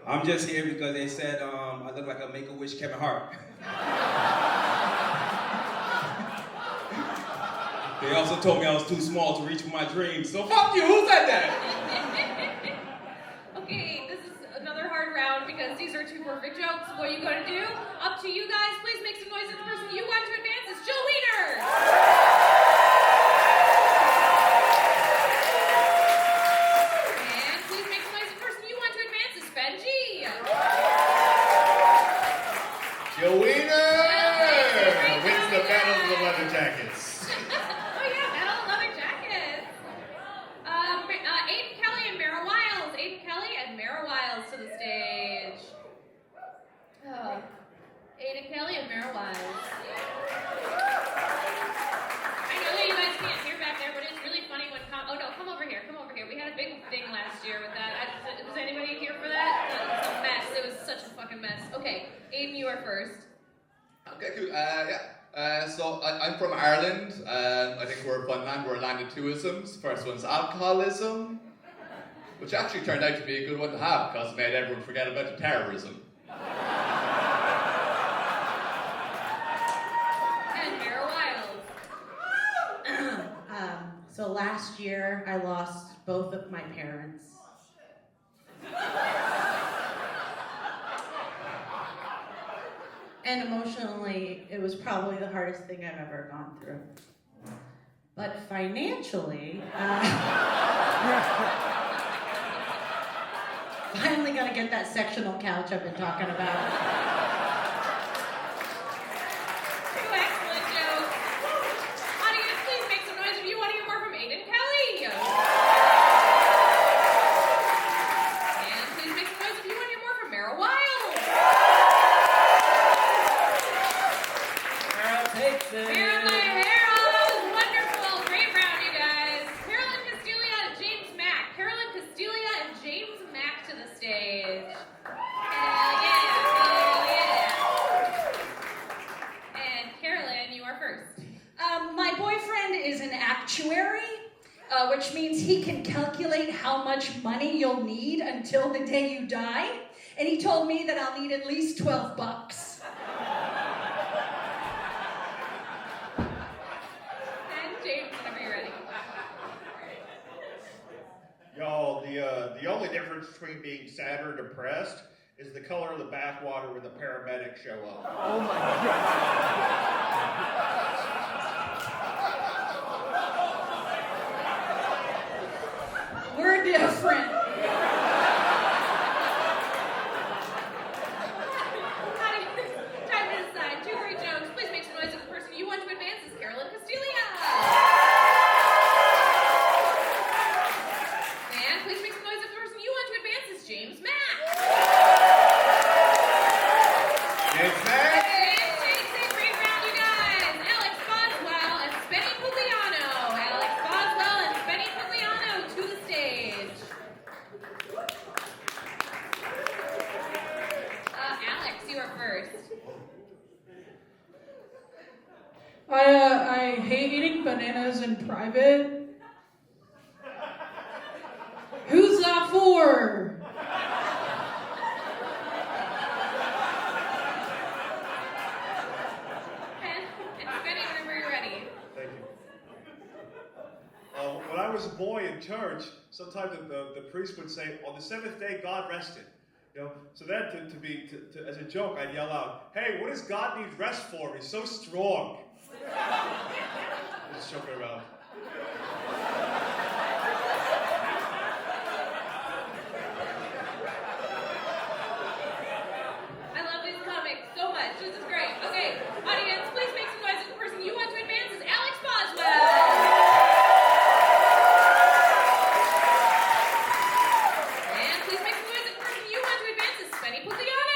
I'm just here because they said I look like a Make-A-Wish Kevin Hart. They also told me I was too small to reach for my dreams, so fuck you, who said that? Okay, this is another hard round because these are two perfect jokes. What are you going to do? Up to you guys. Please make some noise if the person you want to advance is Jill Wiener. And please make some noise if the person you want to advance is Benji. Jill Wiener wins the Battle of the Leather Jackets. Oh yeah, Battle of Leather Jackets. Aiden Kelly and Mara Wiles. Aiden Kelly and Mara Wiles to the stage. Oh, Aiden Kelly and Mara Wiles. I know that you guys can't hear back there, but it's really funny when oh no, come over here. We had a big thing last year with that. Was anybody here for that? It was a mess. It was such a fucking mess. Okay, Aiden, you are first. Okay, cool. So I'm from Ireland, and I think we're a fun land. We're a land of twoisms. First one's alcoholism, which actually turned out to be a good one to have because it made everyone forget about the terrorism. And Mara Wiles. So last year, I lost both of my parents. And emotionally, it was probably the hardest thing I've ever gone through. But financially, finally gonna get that sectional couch I've been talking about. Two excellent jokes. Audience, please make some noise if you want to hear more from Aiden Kelly. And please make some noise if you want to hear more from Mara Wild. Mara takes it. Mara, my Harold. Wonderful. Great round, you guys. Carolyn Castilia and James Mack. Carolyn Castilia and James Mack to the stage. Hell yeah. Hell yeah. And Carolyn, you are first. My boyfriend is an actuary, which means he can calculate how much money you'll need until the day you die. And he told me that I'll need at least $12. And James, whenever you're ready. Y'all, the only difference between being sad or depressed is the color of the bathwater when the paramedics show up. Oh my God. We're different. Time to decide. Two great jokes. Please make some noise if the person you want to advance is Carolyn Castilia. And please make some noise if the person you want to advance is James Mack. James Mack? James takes it. Great round, you guys. Alex Boswell and Spenny Pugliano. Alex Boswell and Spenny Pugliano to the stage. Alex, you are first. I hate eating bananas in private. Who's that for? And Spenny, whenever you're ready. Thank you. When I was a boy in church, sometimes the priest would say, "On the seventh day, God rested." You know, so then as a joke, I'd yell out, "Hey, what does God need rest for? He's so strong." Just joking around. I love these comics so much. This is great. Okay, audience, please make some noise if the person you want to advance is Alex Boswell. And please make some noise if the person you want to advance is Spenny Pugliano.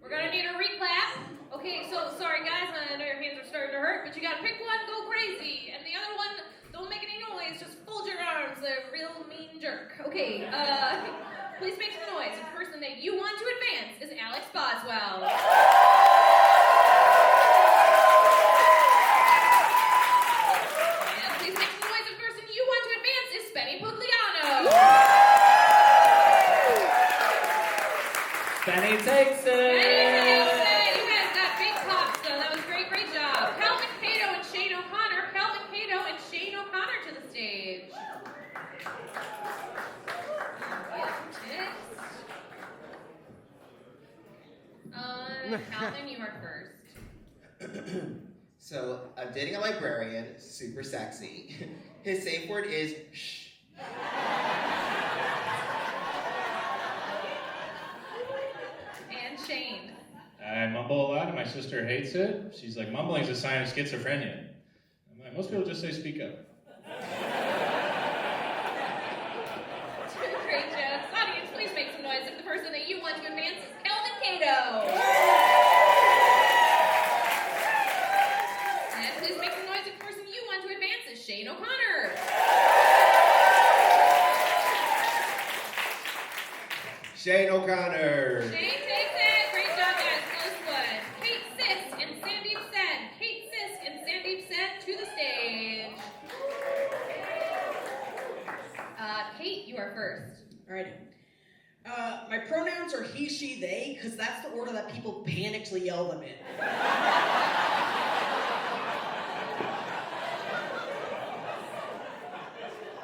We're gonna need a reclap. Okay, so sorry guys, I know your hands are starting to hurt, but you gotta pick one, go crazy, and the other one, don't make any noise, just fold your arms, a real mean jerk. Okay, please make some noise. The person that you want to advance is Alex Boswell. And please make some noise. The person you want to advance is Spenny Pugliano. Benny takes it. You guys got big pops, so that was great, great job. Calvin Cato and Shane O'Connor. Calvin Cato and Shane O'Connor to the stage. Calvin, you are first. So, I'm dating a librarian, super sexy. His safe word is shh. And Shane. I mumble a lot and my sister hates it. She's like, mumbling's a sign of schizophrenia. I'm like, most people just say speak up. Two great jokes. Audience, please make some noise if the person that you want to advance is Calvin Cato. And please make some noise if the person you want to advance is Shane O'Connor. Shane O'Connor. Shane takes it. Great job, guys. Close one. Kate Sisk and Sandeep Sen. Kate Sisk and Sandeep Sen to the stage. Kate, you are first. Alrighty. My pronouns are he, she, they, because that's the order that people panically yell them in.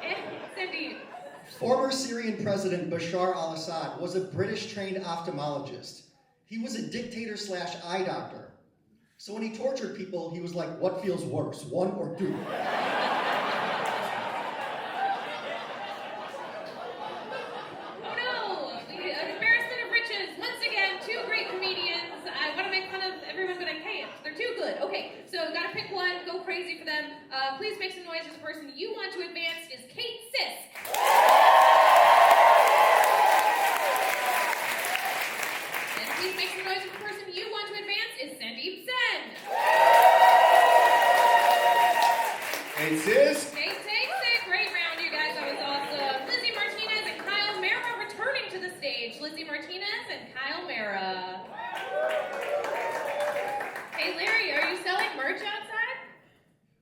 And Sandeep. Former Syrian President Bashar al-Assad was a British-trained ophthalmologist. He was a dictator/eye doctor. So when he tortured people, he was like, what feels worse, 1 or 2? Oh no! An embarrassment of riches. Once again, 2 great comedians. I want to make fun of everyone, but I can't. They're too good. Okay, so gotta pick one. Go crazy for them. Please make some noise as the person you want to advance is Kate Sisk. And please make some noise as the person you want to advance is Sandeep Sen. Hey, sis. Kate Sisk. Great round, you guys. That was awesome. Lizzie Martinez and Kyle Mara returning to the stage. Lizzie Martinez and Kyle Mara. Hey, Larry, are you selling merch outside?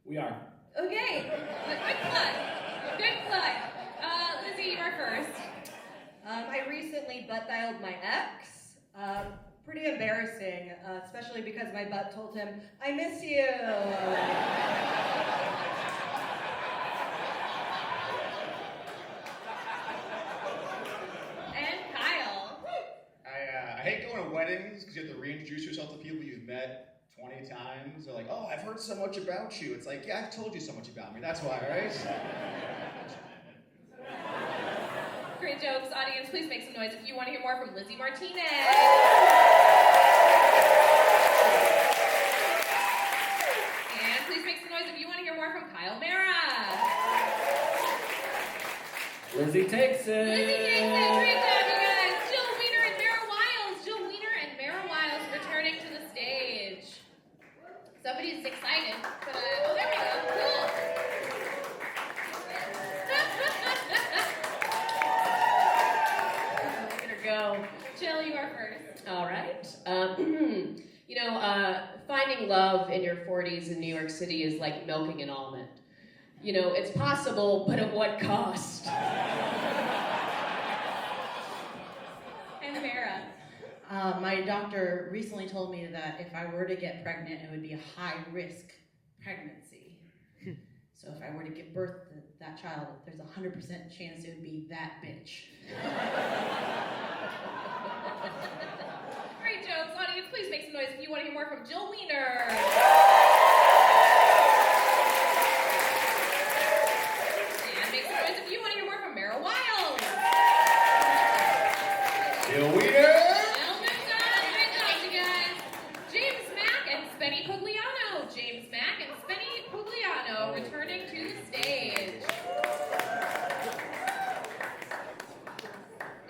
We are. Okay. Good plug. Good plug. Lizzie, you are first. I recently butt-dialed my ex. Pretty embarrassing, especially because my butt told him, I miss you. And Kyle. I hate going to weddings because you have to reintroduce yourself to people you've met 20 times. They're like, oh, I've heard so much about you. It's like, yeah, I've told you so much about me. That's why, right? Great jokes. Audience, please make some noise if you want to hear more from Lizzie Martinez. And please make some noise if you want to hear more from Kyle Mara. Lizzie takes it. Lizzie takes it. Great job, you guys. Jill Wiener and Mara Wiles. Jill Wiener and Mara Wiles returning to the stage. Somebody's excited. But, oh, there we go. Cool. Look at her go. Jill, you are first. All right. Finding love in your 40s in New York City is like milking an almond. It's possible, but at what cost? And Mara. My doctor recently told me that if I were to get pregnant, it would be a high-risk pregnancy. So if I were to give birth to that child, there's a 100% chance it would be that bitch. Great jokes. Audience, please make some noise if you want to hear more from Jill Wiener. And make some noise if you want to hear more from Mara Wiles. Jill Wiener. Great job, you guys. James Mack and Spenny Pugliano. James Mack and Spenny Pugliano returning to the stage.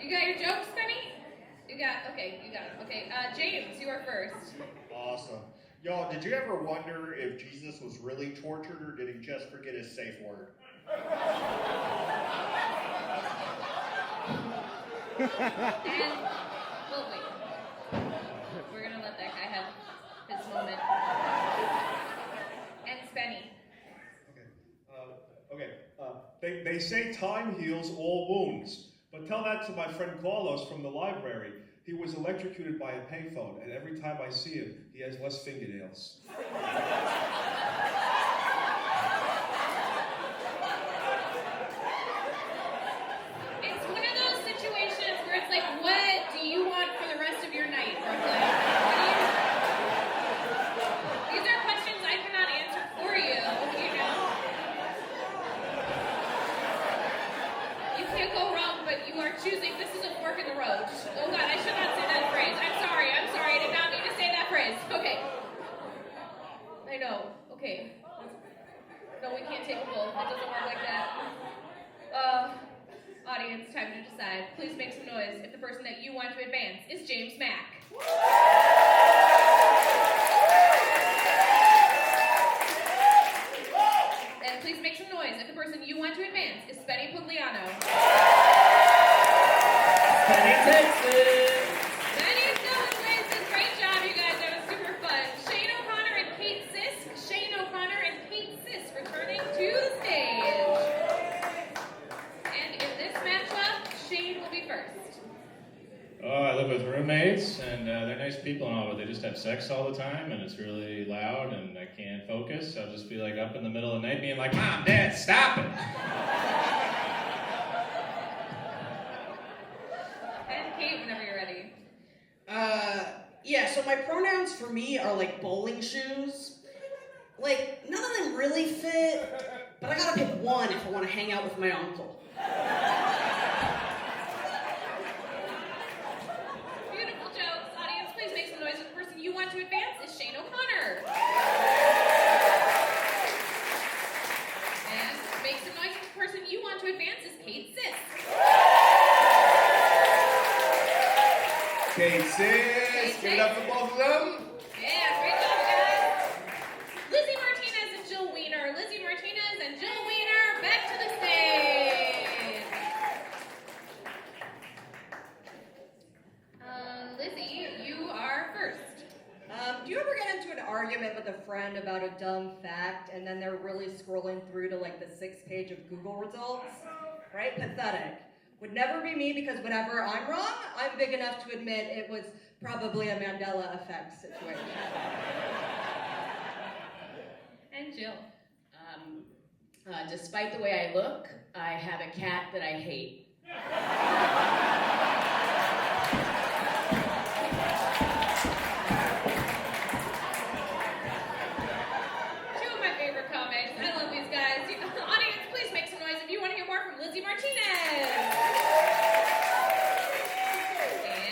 You got your jokes, Spenny? You got it. Okay, James, you are first. Awesome. Y'all, did you ever wonder if Jesus was really tortured or did he just forget his safe word? And we'll wait. We're gonna let that guy have his moment. And Spenny. They say time heals all wounds, but tell that to my friend Carlos from the library. He was electrocuted by a payphone, and every time I see him, he has less fingernails. It's one of those situations where it's like, what do you want for the rest of your night, Brooklyn? These are questions I cannot answer for you, You can't go wrong, but you are choosing. This is a fork in the road. Oh God, I should not say that phrase. I'm sorry. I did not mean to say that phrase. Okay. I know. Okay. No, we can't take a vote. It doesn't work like that. Audience, time to decide. Please make some noise if the person that you want to advance is James Mack. And please make some noise if the person you want to advance is Spenny Pugliano. Spenny takes it. Spenny's going places. Great job, you guys. That was super fun. Shane O'Connor and Kate Sisk. Shane O'Connor and Kate Sisk returning to the stage. And in this matchup, Shane will be first. Oh, I live with roommates, and they're nice people and all, but they just have sex all the time, and it's really loud, and I can't focus. I'll just be like up in the middle of the night being like, Mom, Dad, stop it! so my pronouns for me are like bowling shoes. Like, none of them really fit, but I gotta pick one if I want to hang out with my uncle. Beautiful jokes. Audience, please make some noise with the person you want to advance is Shane O'Connor. And make some noise with the person you want to advance is Kate Sis. Kate Sis, give it up for both of them. Yeah, great job, guys. Lizzie Martinez and Jill Wiener. Lizzie Martinez and Jill Wiener, back to the stage. Lizzie, you are first. Do you ever get into an argument with a friend about a dumb fact and then they're really scrolling through to like the 6th page of Google results? Right? Pathetic. Would never be me because whenever I'm wrong, I'm big enough to admit it was probably a Mandela effect situation. And Jill. Despite the way I look, I have a cat that I hate. Two of my favorite comics. I love these guys. Audience, please make some noise if you want to hear more from Lizzie Martinez.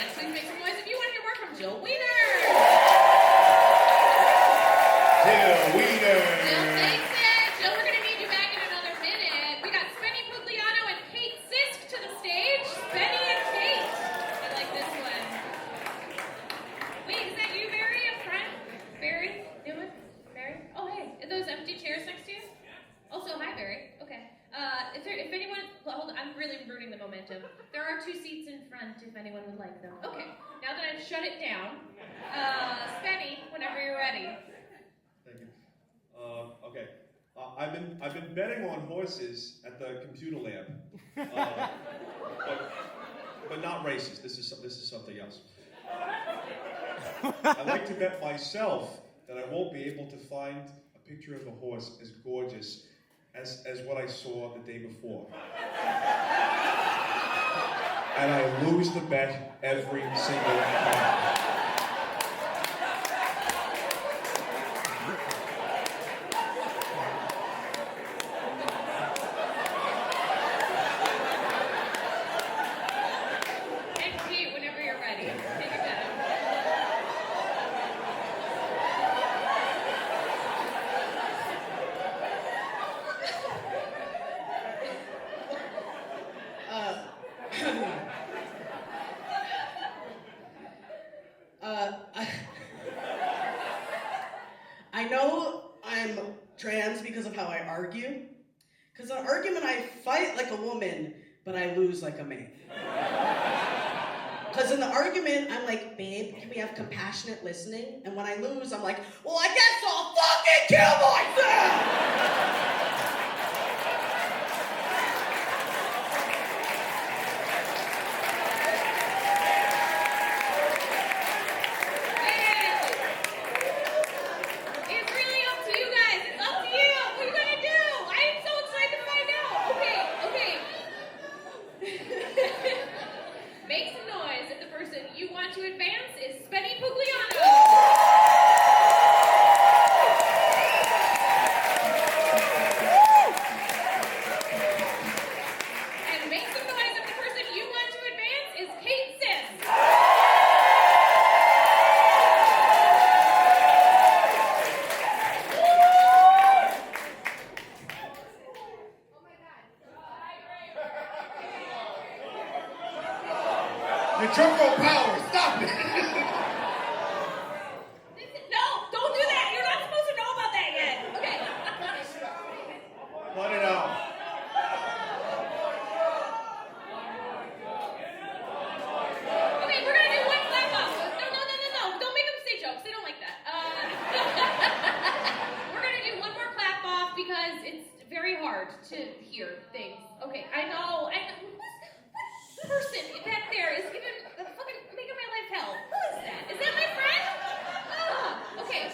And please make some noise if you want to hear more from Jill Wiener. Jill Wiener. Jill takes it. Jill, we're going to need you back in another minute. We got Spenny Pugliano and Kate Sisk to the stage. Spenny and Kate. I like this one. Wait, is that you, Barry, up front? Barry? Newman? Barry? Oh, hey. Are those empty chairs next to you? Also, hi, Barry. Okay. If anyone, hold on, I'm really ruining the momentum. There are 2 seats in front if anyone would like them. Okay. Now that I've shut it down, Spenny, whenever you're ready. Thank you. Okay. I've been betting on horses at the computer lab, but not races. This is something else. I like to bet myself that I won't be able to find a picture of a horse as gorgeous as what I saw the day before. And I lose the bet every single time. And Kate, whenever you're ready, take it down. I know I'm trans because of how I argue. Because in an argument, I fight like a woman, but I lose like a man. Because in the argument, I'm like, babe, can we have compassionate listening? And when I lose, I'm like, well, I guess I'll fucking kill myself! It's really up to you guys. It's up to you. What are you gonna do? I am so excited to find out. Okay. Make some noise if the person you want to advance is Spenny Pugliano. And make some noise if the person you want to advance is Kate Sis. The Choco Power, stop it! No, don't do that. You're not supposed to know about that yet. Okay. Cut it out. Okay, we're gonna do one clap off. No. Don't make them say jokes. They don't like that. We're gonna do one more clap off because it's very hard to hear things. Okay, I know. What person back there is making my life hell? Who is that? Is that my friend? Okay.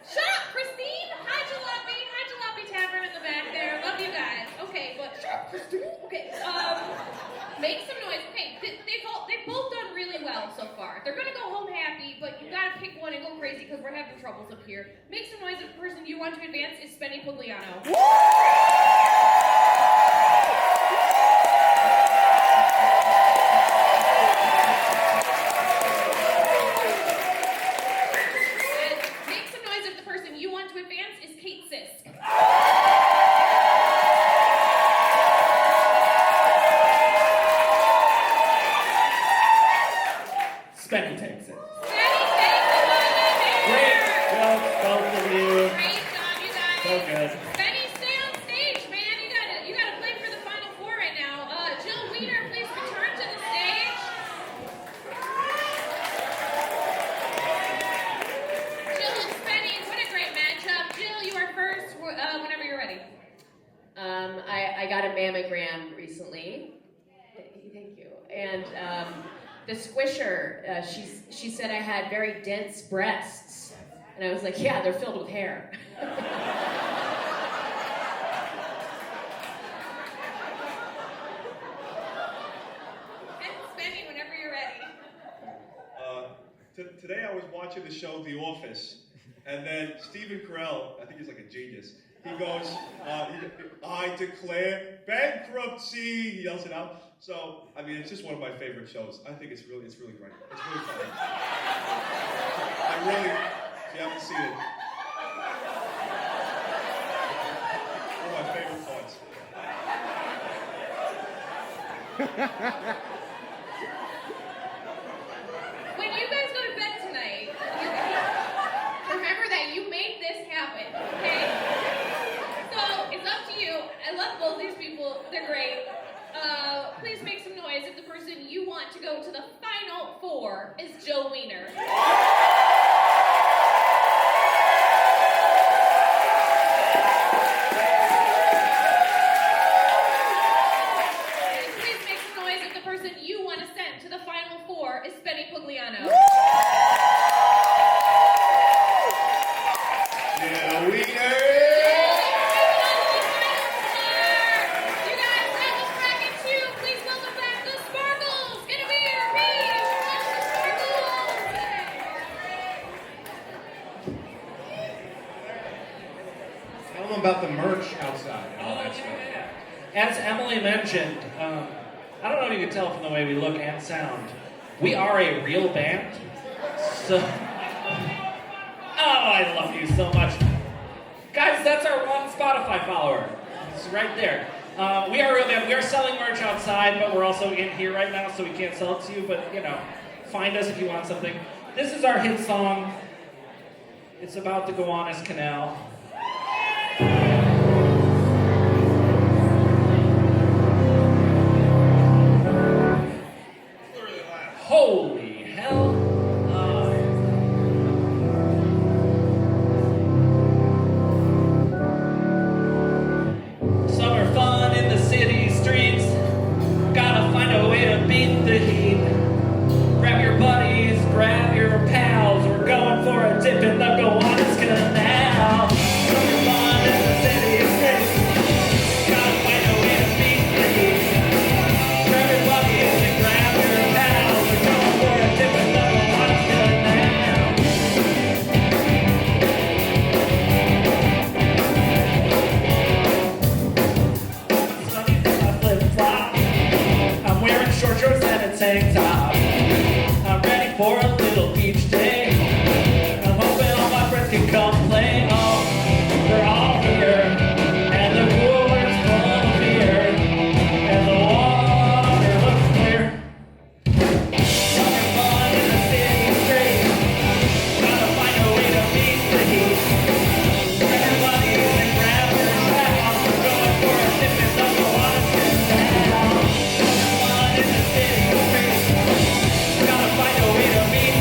Shut up, Christine. Hi, Jalopy Tavern in the back there. Love you guys. Okay, but shut up, Christine. Okay. Make some noise. Okay, they've both done really well so far. They're gonna go home happy, but take one and go crazy because we're having troubles up here. Make some noise if the person you want to advance is Spenny Pugliano. And make some noise if the person you want to advance is Kate Sisk. Spenny takes it. Spenny takes it. Great job, both of you. Great job, you guys. So good. Spenny, stay on stage, man. You gotta play for the Final Four right now. Jill Wiener, please return to the stage. Jill and Spenny, what a great matchup. Jill, you are first whenever you're ready. I got a mammogram recently. Thank you. And the squisher, she said I had very dense breasts. And I was like, yeah, they're filled with hair. And Spenny, whenever you're ready. Today I was watching the show The Office, and then Stephen Carell, I think he's like a genius. He goes, I declare bankruptcy. He yells it out. So, I mean, it's just one of my favorite shows. I think it's really great. It's really funny. I really, if you haven't seen it, one of my favorite parts. When you guys go to bed tonight, remember that you made this happen, okay? So, it's up to you. I love both these people. They're great. Please make some noise if the person you want to go to the Final Four is Jill Wiener. Please make some noise if the person you want to send to the Final Four is Spenny Pugliano. Yeah, Wiener! Please welcome back the Sparkles! Get a beer, please! Tell them about the merch outside and all that stuff. As Emily mentioned, I don't know if you can tell from the way we look and sound, we are a real band. So, oh, I love you so much. Guys, that's our one Spotify follower. It's right there. We are a real band. We are selling merch outside, but we're also in here right now, so we can't sell it to you. But, you know, find us if you want something. This is our hit song. It's about the Gowanus Canal. Holy hell. Summer fun in the city streets. Gotta find a way to beat the heat. Grab your buddies, grab your pals. We're going for a dip in the Gowanus Canal. Summer fun in the city streets. Gotta find a way to beat the heat. Grab your buddies and grab your pals. We're going for a dip in the Gowanus Canal. Sunny my flip-flop. I'm wearing short shorts and a tank top. I'm ready for a little beach day. I'm hoping all my friends can come play. Oh, they're all here. And the cooler's full of beer. And the water looks clear. Summer fun in the city streets. Gotta find a way to beat the heat. Grab your buddies and grab your pals. We're going for a dip in the Gowanus Canal. Summer fun in the city streets. Gotta find a way to beat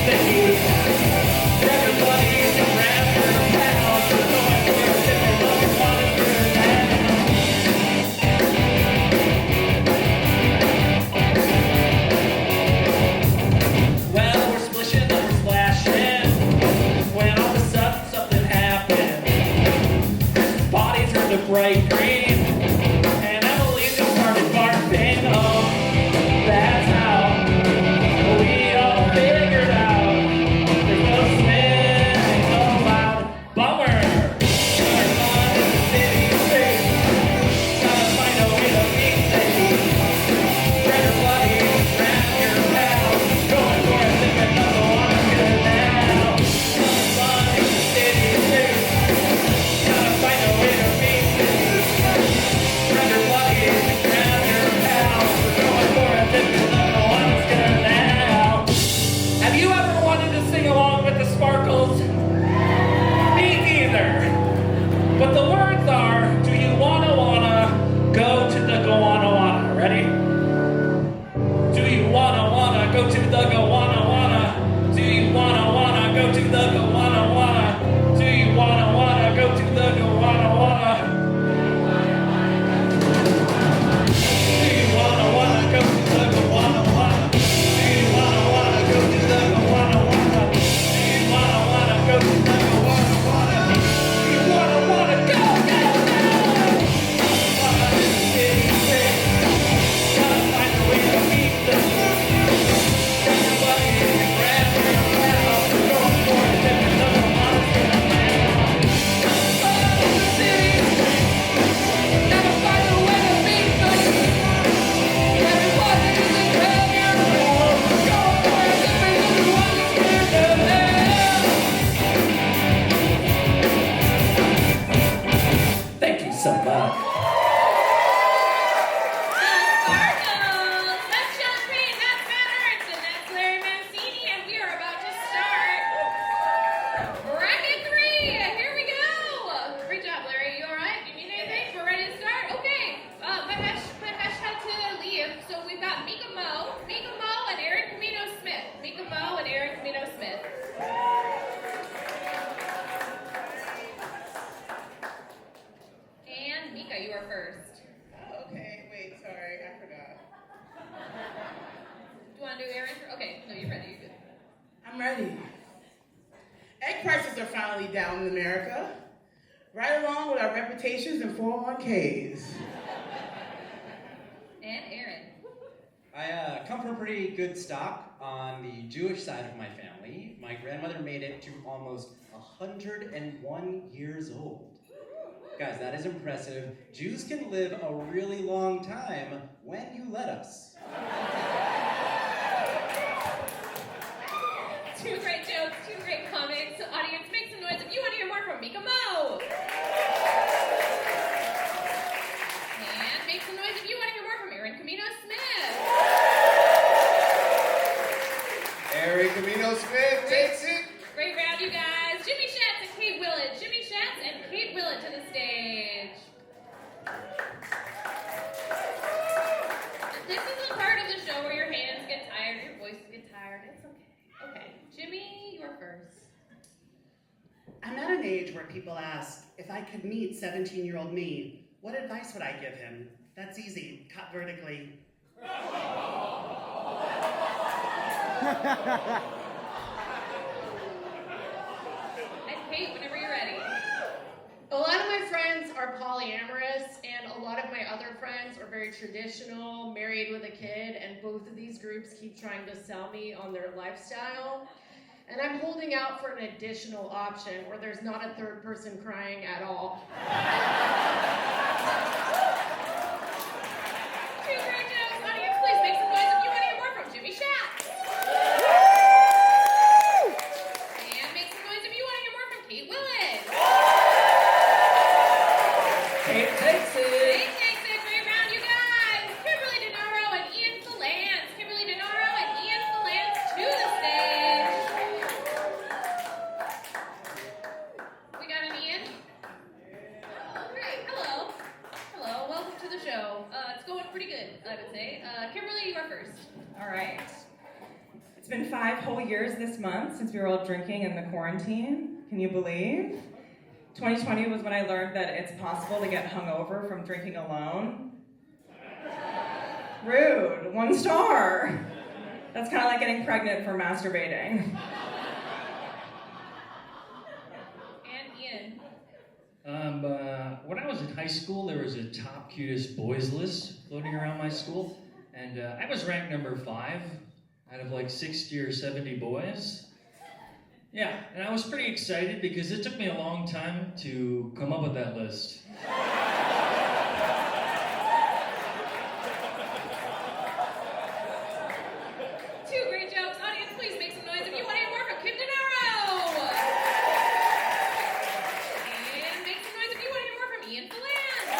down in America, right along with our reputations and 401ks. And Aaron. I come from pretty good stock on the Jewish side of my family. My grandmother made it to almost 101 years old. Guys, that is impressive. Jews can live a really long time when you let us. Two great jokes, two great comics. Audience, make some noise if you want to hear more from Mika Mo. And make some noise if you want to hear more from Aaron Camino Smith. Aaron Camino Smith takes it. Great round, you guys. Jimmy Schatz and Kate Willett. Jimmy Schatz and Kate Willett to the stage. This is the part of the show where your hands get tired, your voices get tired. It's okay. Okay, Jimmy, you're first. I'm at an age where people ask, if I could meet 17-year-old me, what advice would I give him? That's easy, cut vertically. And Kate, whenever you're ready. A lot of my friends are polyamorous, and a lot of my other friends are very traditional, married with a kid, and both of these groups keep trying to sell me on their lifestyle. And I'm holding out for an additional option where there's not a third person crying at all. Two great jokes. Audience, please make some noise if you want to hear more from Jimmy Schatz. And make some noise if you want to hear more from Kate Willett. Kate takes it. Kate takes it. Great round, you guys. Kimberly DeNaro and Ian Falance. Kimberly DeNaro and Ian Falance to the stage. We got an Ian? Oh, great. Hello. Hello. Welcome to the show. It's going pretty good, I would say. Kimberly, you are first. All right. It's been 5 whole years this month since we were all drinking in the quarantine. Can you believe? 2020 was when I learned that it's possible to get hungover from drinking alone. Rude. 1 star. That's kind of like getting pregnant from masturbating. And Ian. When I was in high school, there was a top cutest boys list floating around my school, and I was ranked number 5 out of like 60 or 70 boys. Yeah, and I was pretty excited because it took me a long time to come up with that list. Two great jokes. Audience, please make some noise if you want to hear more from Kim DeNaro. And make some noise if you want to hear more from Ian Falance.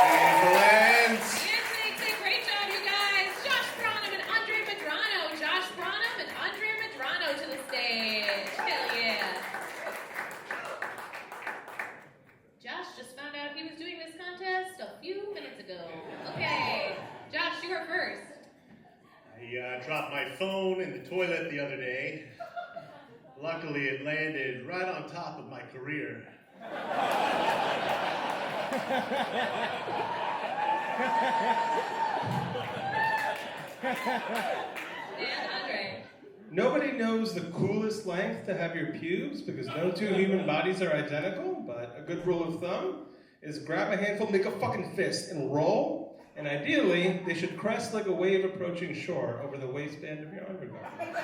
Ian Falance. Ian takes it. Great job, you guys. Josh Branham and Andre Medrano. Josh Branham and Andre Medrano to the stage. Hell yeah. Josh just found out he was doing this contest a few minutes ago. Okay. Josh, you are first. I dropped my phone in the toilet the other day. Luckily, it landed right on top of my career. And Andre. Nobody knows the coolest length to have your pubes because no two human bodies are identical, but a good rule of thumb is grab a handful, make a fucking fist, and roll. And ideally, they should crest like a wave approaching shore over the waistband of your undergarment.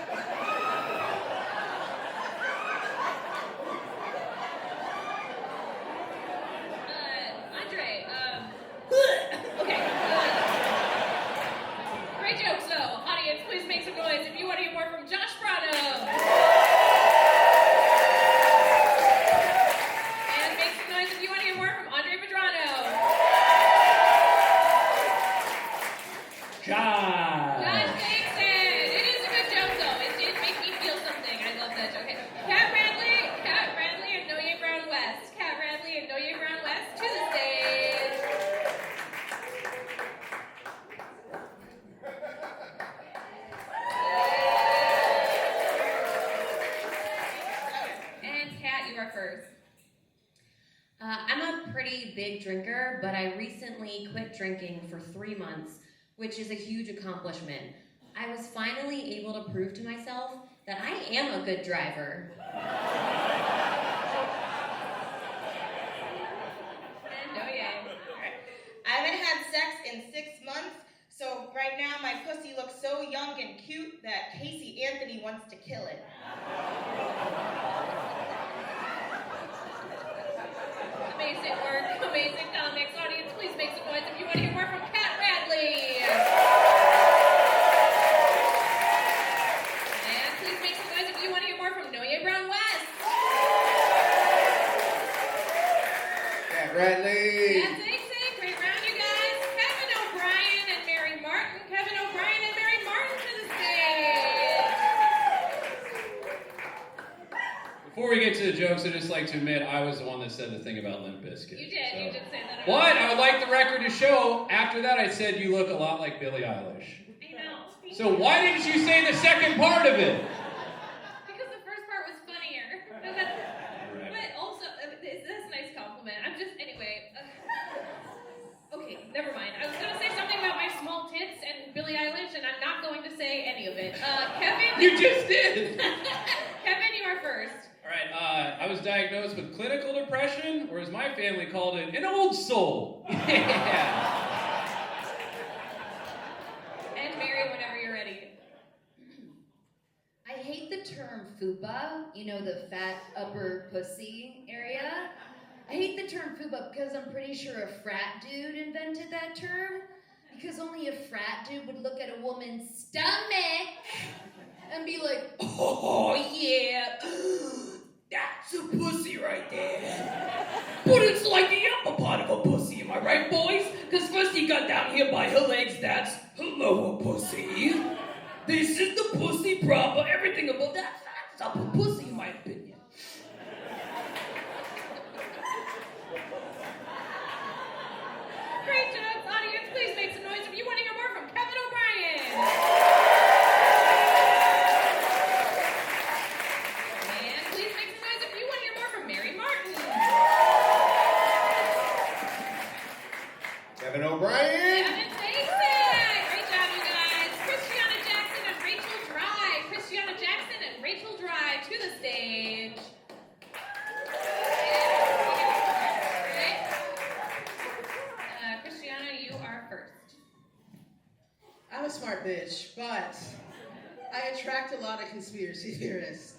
Andre, okay. Great jokes, though. Audience, please make some noise if you want to hear more from Josh Branham. And make some noise if you want to hear more from Andre Medrano. Josh takes it. It is a good joke, though. It did make me feel something. I love that joke. Okay. Cat Radley and Noye Brown West. Cat Radley and Noye Brown West to the stage. And Kat, you are first. I'm a pretty big drinker, but I recently quit drinking for 3 months, which is a huge accomplishment. I was finally able to prove to myself that that I am a good driver. And oh yeah. I haven't had sex in 6 months, so right now my pussy looks so young and cute that Casey Anthony wants to kill it. Amazing work, amazing comics. Audience, please make some noise if you want to hear more from Pat Radley. And please make some noise if you want to hear more from Noye Brown West. Pat Radley. That's it. Great round, you guys. Kevin O'Brien and Mary Martin. Kevin O'Brien and Mary Martin to the stage. Before we get to the jokes, I'd just like to admit I was the one that said the thing about Limp Bizkit. You did say that. But I would like the record to show, after that I said you look a lot like Billie Eilish. I know. So why didn't you say the second part of it? Because the first part was funnier. But also, that's a nice compliment. Anyway. Okay, never mind. I was going to say something about my small tits and Billie Eilish, and I'm not going to say any of it. Kevin? You just did! Kevin, you are first. All right, I was diagnosed with clinical depression, or as my family called it, an old soul. Yeah. And Mary, whenever you're ready. I hate the term fupa, you know, the fat upper pussy area. I hate the term fupa because I'm pretty sure a frat dude invented that term. Because only a frat dude would look at a woman's stomach and be like, oh yeah, that's a pussy right there. But it's like the upper part of a pussy, am I right, boys? Because first you got down here by her legs, that's her lower pussy. This is the pussy proper, everything about that's upper pussy in my opinion. Great jokes. Audience, please make some noise if you want to hear more from Kevin O'Brien. And please make some noise if you want to hear more from Mary Martin. Kevin O'Brien. Kevin Mason. Great job, you guys. Christiana Jackson and Rachel Dry. Christiana Jackson and Rachel Dry to the stage. Christiana, you are first. I'm a smart bitch, but I attract a lot of conspiracy theorists.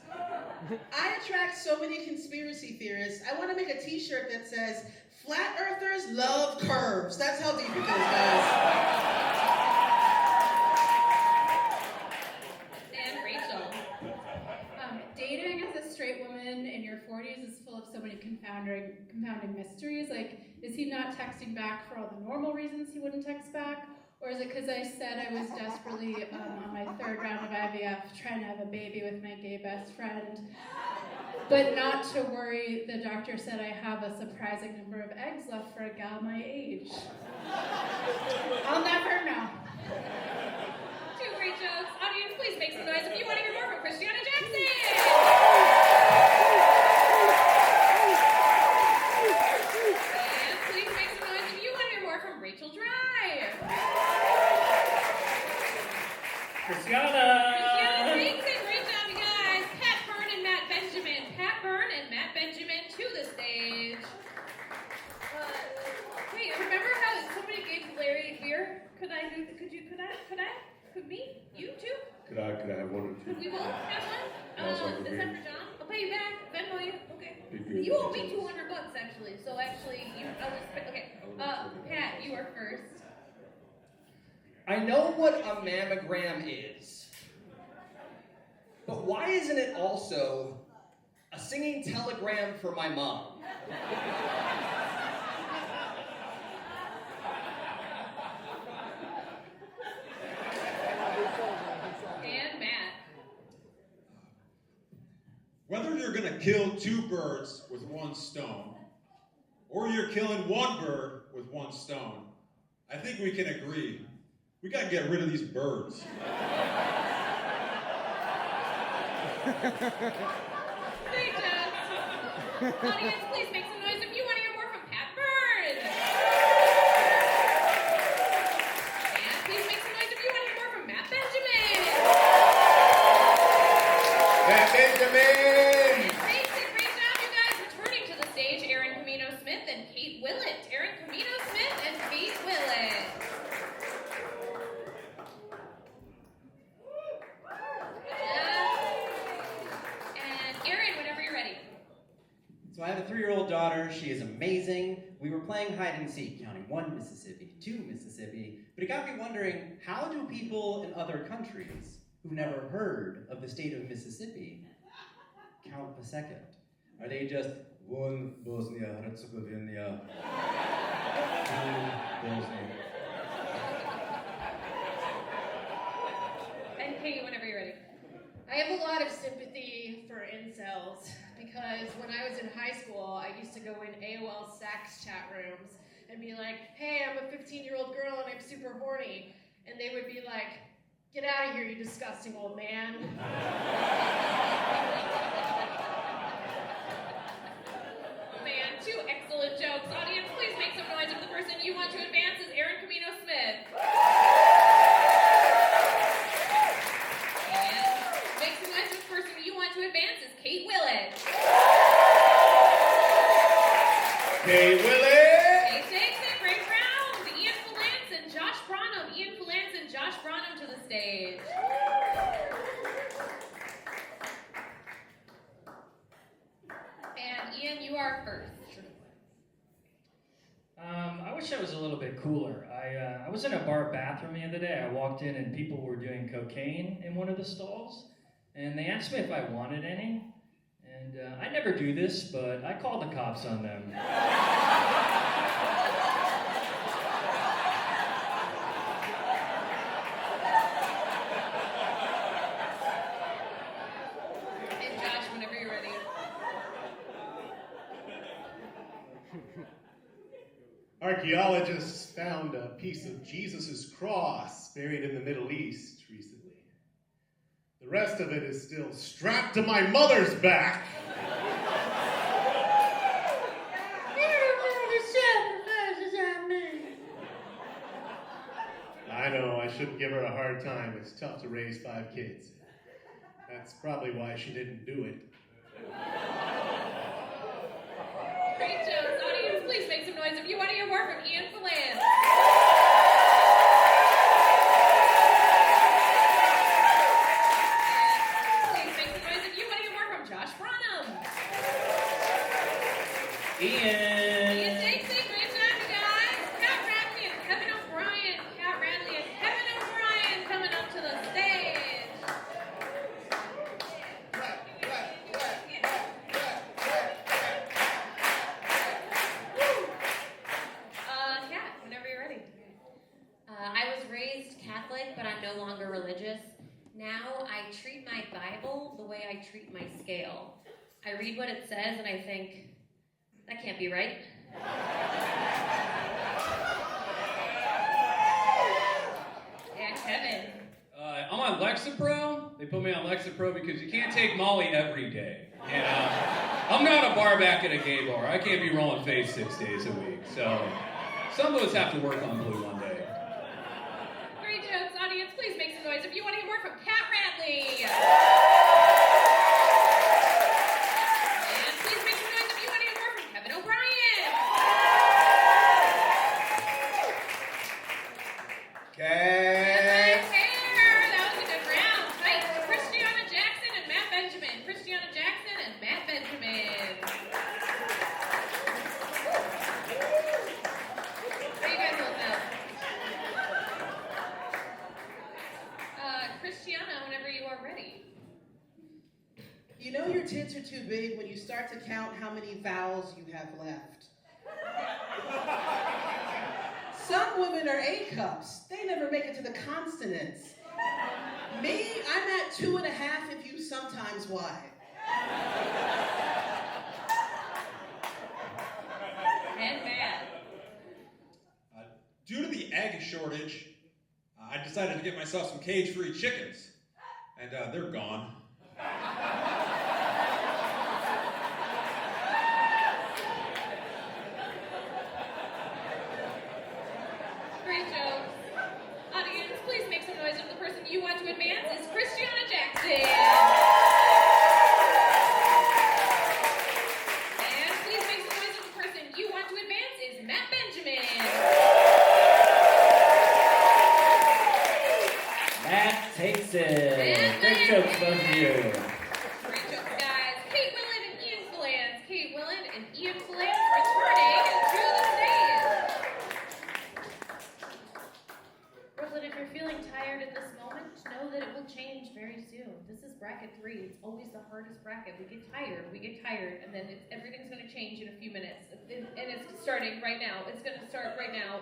I attract so many conspiracy theorists. I want to make a t-shirt that says, Flat Earthers love curves. That's how deep it goes, guys. And Rachel. Dating as a straight woman in your 40s is full of so many confounding mysteries. Like, is he not texting back for all the normal reasons he wouldn't text back? Or is it because I said I was desperately on my 3rd round of IVF trying to have a baby with my gay best friend? But not to worry, the doctor said I have a surprising number of eggs left for a gal my age. I'll never know. Two great jokes. Audience, please make some noise if you want to hear more from Christiana Jackson. And please make some noise if you want to hear more from Rachel Dry. Christiana! Christiana Jackson, great job, you guys. Pat Byrne and Matt Benjamin. Pat Byrne and Matt Benjamin to the stage. Wait, remember how somebody gave Larry beer? Could me? You too? Could I have one or Could two? we both have one? Yeah, so I can Is read. that for John? I'll pay you back. Venmo you. Okay. Be good. You owe me $200 actually. So actually, I'll just pay. Okay. Pat, you are first. I know what a mammogram is, but why isn't it also a singing telegram for my mom? And Matt. Whether you're gonna kill 2 birds with 1 stone, or you're killing 1 bird with 1 stone, I think we can agree. We gotta get rid of these birds. Great job. Audience, please make some noise if you want to hear more from Pat Byrne. And please make some noise if you want to hear more from Matt Benjamin. daughter. She is amazing. We were playing hide and seek, counting 1 Mississippi, 2 Mississippi, but it got me wondering, how do people in other countries who've never heard of the state of Mississippi count a second? Are they just 1 Bosnia-Herzegovina, 2 Bosnia? And Kate, whenever you're ready. I have a lot of sympathy for incels because when I was in high school, I used to go in AOL Sax chat rooms and be like, hey, I'm a 15-year-old girl and I'm super horny. And they would be like, get out of here, you disgusting old man. Man, 2 excellent jokes. Audience, please make some noise if the person you want to advance is Aaron Camino Smith. And make some noise if the person you want to advance is Kate Willett. Kate Willett! Kate takes it, great round. Ian Falance and Josh Branham. Ian Falance and Josh Branham to the stage. And Ian, you are first. I wish I was a little bit cooler. I was in a bar bathroom the other day. I walked in and people were doing cocaine in one of the stalls, and they asked me if I wanted any. And I never do this, but I called the cops on them. And Josh, whenever you're ready. Archaeologists found a piece of Jesus' cross buried in the Middle East recently. The rest of it is still strapped to my mother's back. I know, I shouldn't give her a hard time. It's tough to raise 5 kids. That's probably why she didn't do it. Great jokes. Audience, please make some noise if you want to hear more from Ian Falance. Please make some noise if you want to hear more from Josh Branham. Ian takes it. Great job, you guys. Cat Radley and Kevin O'Brien. Cat Radley and Kevin O'Brien coming up to the stage. Kat, whenever you're ready. I was raised Catholic, but I'm no longer religious. Now I treat my Bible the way I treat my scale. I read what it says and I think, that can't be right. Yeah, Kevin. I'm on Lexapro. They put me on Lexapro because you can't take Molly every day. You know? I'm not a bar back at a gay bar. I can't be rolling face 6 days a week. So some of us have to work on blue one day. Great jokes. Audience, please make some noise if you want to hear more from Cat Radley. And please make some noise if you want to hear more from Kevin O'Brien. Okay. That was a good round. Fight Christiana Jackson and Matt Benjamin. Christiana Jackson and Matt Benjamin. What are you guys holding up? Christiana, whenever you are ready. You know your tits are too big when you start to count how many vowels you have left. Some women are A cups. They never make it to the consonants. Me, I'm at 2.5 if you sometimes Y. And Matt. Due to the egg shortage, I decided to get myself some cage-free chickens, and they're gone. Great jokes. Audience, please make some noise if the person you want to advance is Christiana Jackson. And please make some noise if the person you want to advance is Matt Benjamin. Matt takes it. Great jokes, both of you. Great jokes, guys. Kate Willett and Ian Falance. Kate Willett and Ian Falance. feeling tired in this moment, know that it will change very soon. This is bracket 3. It's always the hardest bracket. We get tired, and then everything's going to change in a few minutes. And it's starting right now. It's going to start right now.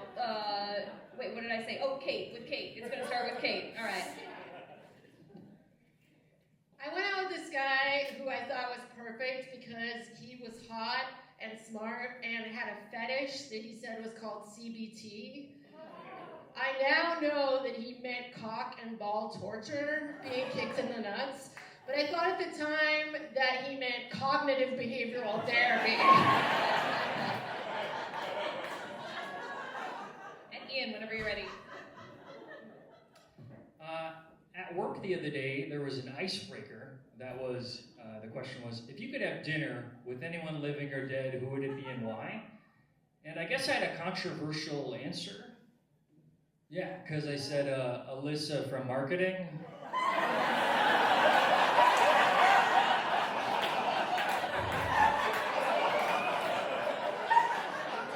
Wait, what did I say? Oh, Kate, with Kate. It's going to start with Kate. All right. I went out with this guy who I thought was perfect because he was hot and smart and had a fetish that he said was called CBT. I now know that he meant cock and ball torture, being kicked in the nuts, but I thought at the time that he meant cognitive behavioral therapy. And Ian, whenever you're ready. At work the other day, there was an icebreaker that was, the question was, if you could have dinner with anyone living or dead, who would it be and why? And I guess I had a controversial answer. Yeah, because I said Alyssa from marketing.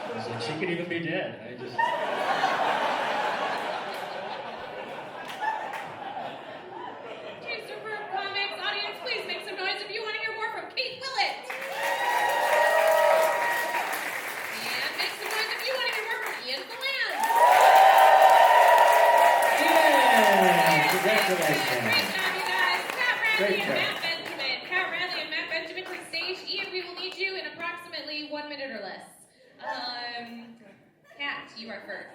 I was like, she could even be dead. Comics audience, please make some noise if you want to hear more from Kate Willett. And make some noise if you want to hear more from Ian Galan. Yeah! Congratulations. Great job, you guys. Pat Radley Great and job. Matt Benjamin. Pat Radley and Matt Benjamin to the stage. Ian, we will need you in approximately 1 minute or less. Kat, you are first.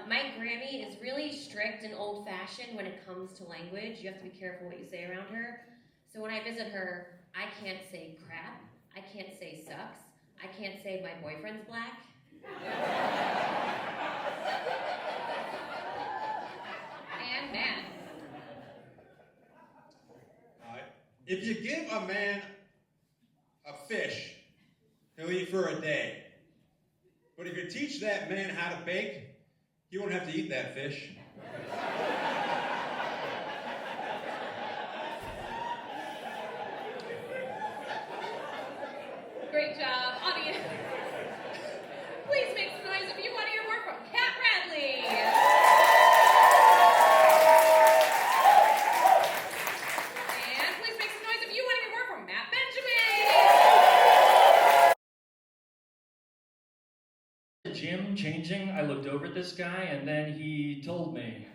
My Grammy is really strict and old-fashioned when it comes to language. You have to be careful what you say around her. So when I visit her, I can't say crap. I can't say sucks. I can't say my boyfriend's black. And Matt. If you give a man a fish, he'll eat for a day. But if you teach that man how to bake, he won't have to eat that fish. Great job, audience. Please make some noise if you want to hear more from Kat Radley. And please make some noise if you want to hear more from Matt Benjamin. The gym changing, I looked over at this guy and then he told me.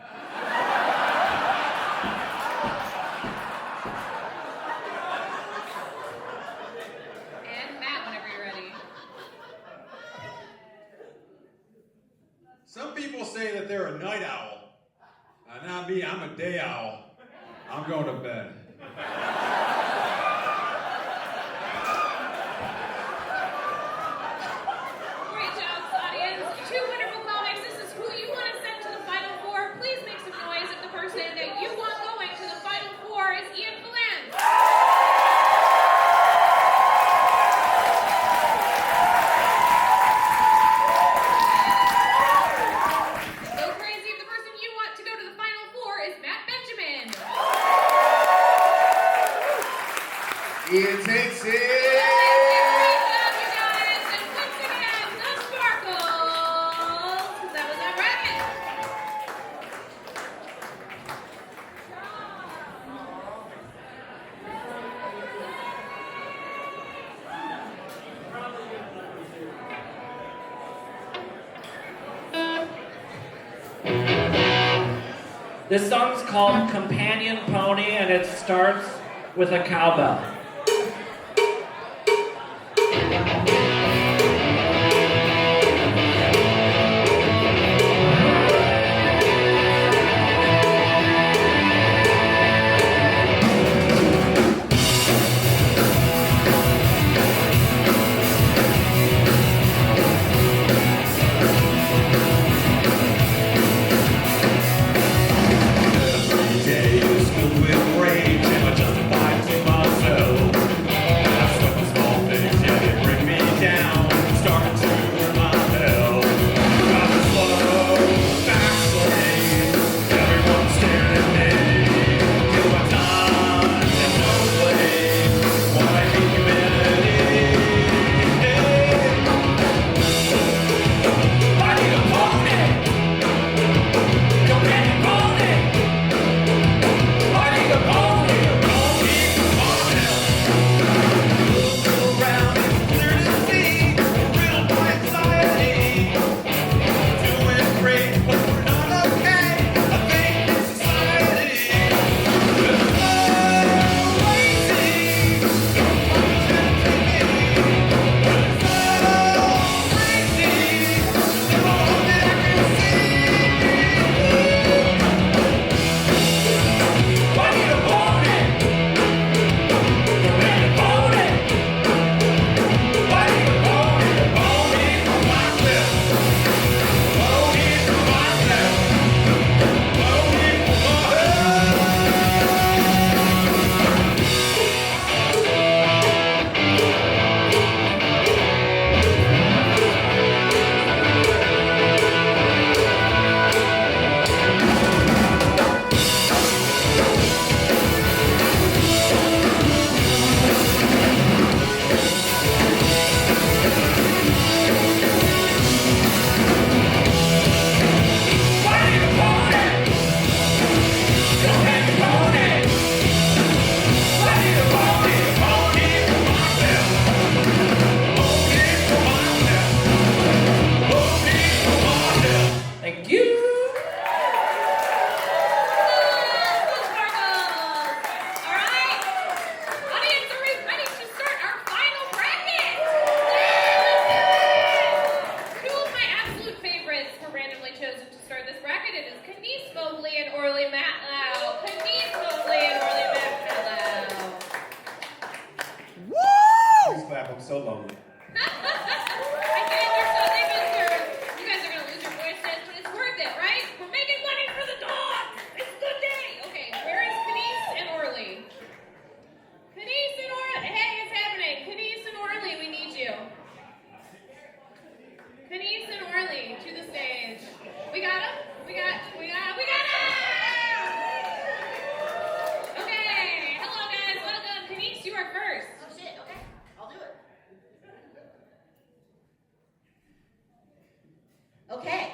And Matt, whenever you're ready. Some people say that they're a night owl. Not me, I'm a day owl. I'm going to bed. Great jobs, audience. 2 wonderful comics. This is who you want to send to the Final Four. Please make some noise if the person that you want going to the Final Four is Ian Galan. Go crazy if the person you want to go to the Final Four is Matt Benjamin. Ian takes it. Great job, you guys. And once again, the Sparkles. Because that was that bracket. This song's called Companion Pony, and it starts with a cowbell. Day is filled with rage, and I justify to myself randomly chosen to start this bracket. It is Kenise Mobley and Orly Matlow. Kenise Mobley and Orly Matlow. Woo! Please clap, I'm so lonely. You guys are gonna lose your voices, but it's worth it, right? We're making money for the dogs. It's a good day. Okay, where is Kenise and Orly? Kenise and Orly. Hey, it's happening. Kenise and Orly, we need you. Kenise and Orly to the stage. We got them. We got them. Okay. Hello, guys. Welcome. Kenise, you are first. Oh shit, okay. I'll do it. Okay.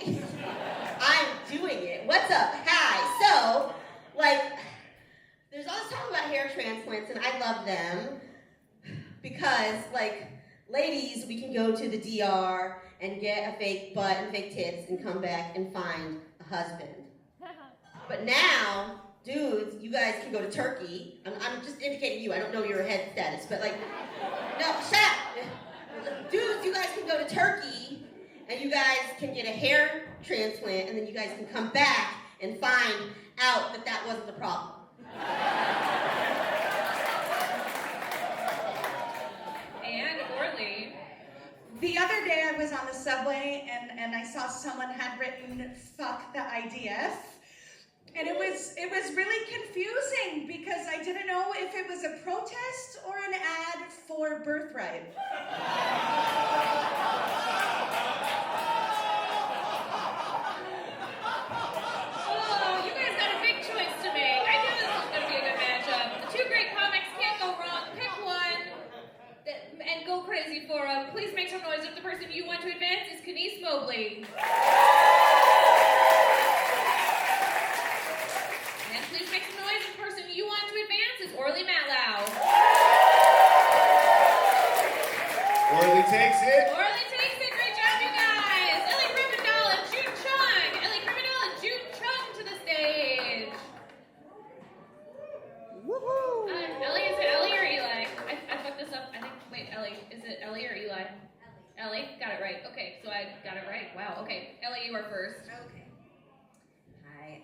I'm doing it. What's up? Hi. So, there's all this talk about hair transplants, and I love them because, ladies, we can go to the DR and get a fake butt and fake tits and come back and find a husband. But now, dudes, you guys can go to Turkey. I'm just indicating you. I don't know your head status, but no, shut up. Dudes, you guys can go to Turkey and you guys can get a hair transplant, and then you guys can come back and find out that that wasn't the problem. And Orly. The other day I was on the subway and I saw someone had written "fuck the IDF," and it was really confusing because I didn't know if it was a protest or an ad for Birthright. Oh, you guys got a big choice to make. I knew this was going to be a good matchup. The two great comics can't go wrong. Pick one and go crazy for them. Please make some noise if the person you want to advance is Kenise Mobley. And please make some noise if the person you want to advance is Orly Matlow. Orly takes it. Orly takes it. Great job, you guys. Ellie Krimendahl and June Chung. Ellie Krimendahl and June Chung to the stage. Woohoo! Ellie, is it Ellie or Eli? I fucked this up. I think, wait, Ellie. Is it Ellie or Eli? Ellie. Got it right. Okay, so I got it right. Wow, okay. Ellie, you are first. Okay. Hi.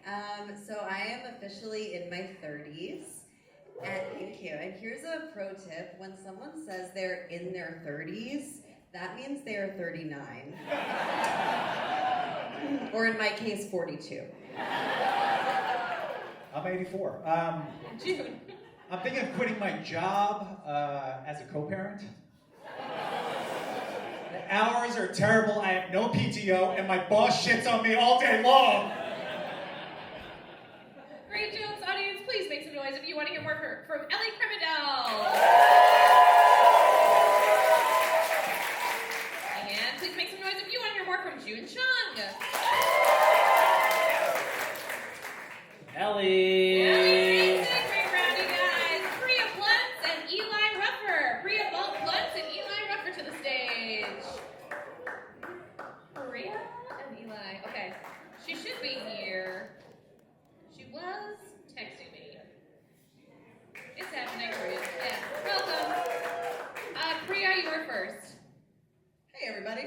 So I am officially in my 30s. And thank you. And here's a pro tip. When someone says they're in their 30s, that means they are 39. Or in my case, 42. I'm 84. June. I'm thinking of quitting my job as a co-parent. The hours are terrible. I have no PTO, and my boss shits on me all day long. Great jokes, audience. Please make some noise if you want to hear more from Ellie Krimendahl. And please make some noise if you want to hear more from June Chung. Ellie. Ellie takes it. Great round, you guys. Priya Bluntz and Eli Ruffer. Priya Bluntz and Eli Ruffer to the stage. Priya and Eli. Okay. She should be here. She was texting me. It's happening. Yeah. Welcome. Priya, you were first. Hey everybody.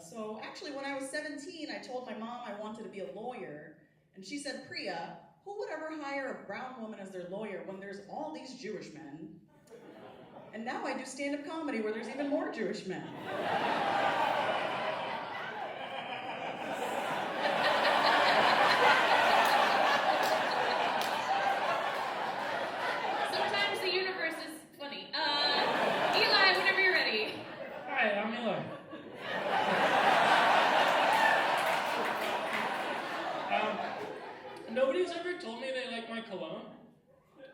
So actually when I was 17, I told my mom I wanted to be a lawyer. And she said, Priya, who would ever hire a brown woman as their lawyer when there's all these Jewish men? And now I do stand-up comedy where there's even more Jewish men. Sometimes the universe is funny. Eli, whenever you're ready. Hi, I'm Eli. Nobody's ever told me they like my cologne,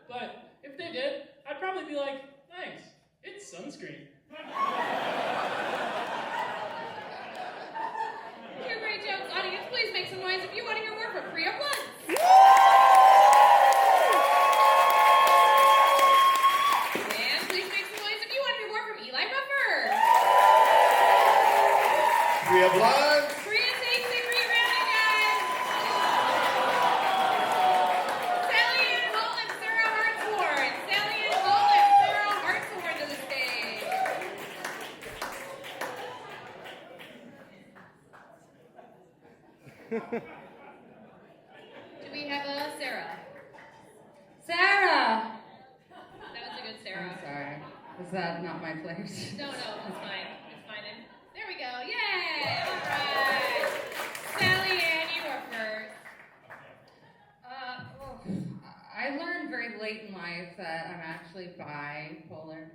but if they did, I'd probably be like, thanks, it's sunscreen. Two great jokes, audience. Please make some noise if you want to hear more from Priya Bluntz. And please make some noise if you want to hear more from Eli Ruffer. Priya Bluntz. Priya takes it. Great round, you guys. Sally Ann Hull and Sarah Hartsworn. Sally Ann Hull and Sarah Hartsworn to the stage. Do we have a Sarah? Sarah! That was a good Sarah. I'm sorry. Is that not my place? No, it's fine. It's fine. And there we go. Yay! All right. Sally Ann, you are first. I learned very late in life that I'm actually bipolar.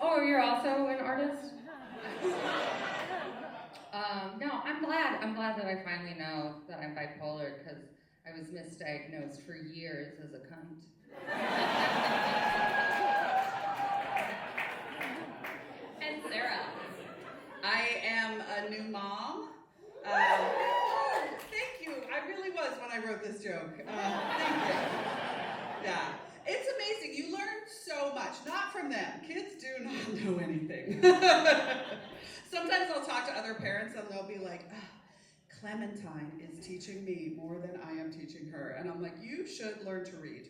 Oh, you're also an artist? No, I'm glad that I finally know that I'm bipolar because I was misdiagnosed for years as a cunt. And Sarah. I am a new mom. Thank you. I really was when I wrote this joke. Thank you. Yeah. It's amazing. You learn so much. Not from them. Kids do not know anything. Sometimes I'll talk to other parents and they'll be like, Clementine is teaching me more than I am teaching her. And I'm like, you should learn to read.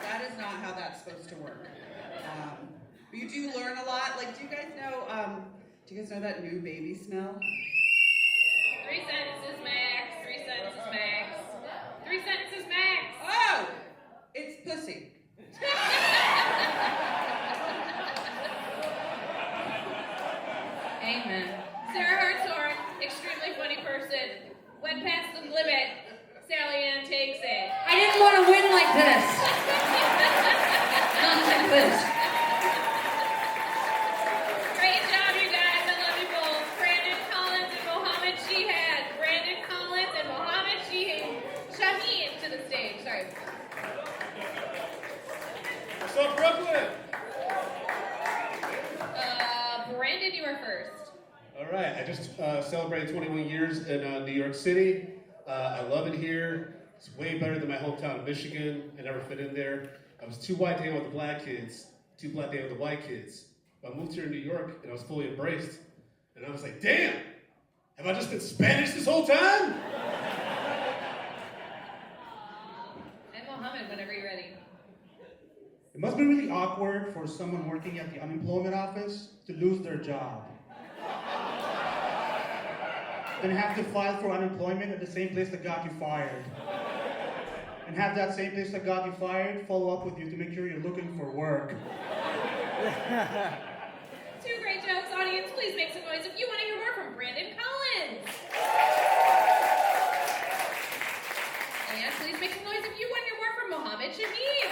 That is not how that's supposed to work. But you do learn a lot. Like, do you guys know that new baby smell? 3 sentences max. 3 sentences max. 3 sentences max. Oh! It's pussy. Amen. Sarah Hartshorn, extremely funny person. Went past the limit. Sally Ann takes it. I didn't want to win like this. Not like this. Great job, you guys. I love you both. Brandon Collins and Mohammed Jihad. Brandon Collins and Mohammed Shaheen to the stage. Sorry. What's up, Brooklyn? Brandon, you are first. All right, I just celebrated 21 years in New York City. I love it here. It's way better than my hometown of Michigan. I never fit in there. I was too white to hang with the black kids, too black to hang with the white kids. But I moved here in New York and I was fully embraced. And I was like, damn, have I just been Spanish this whole time? And Mohammed, whenever you're ready. It must be really awkward for someone working at the unemployment office to lose their job. Then have to file for unemployment at the same place that got you fired. And have that same place that got you fired follow up with you to make sure you're looking for work. 2 great jokes. Audience, please make some noise if you want to hear more from Brandon Collins. And please make some noise if you want to hear more from Mohammed Shaheen.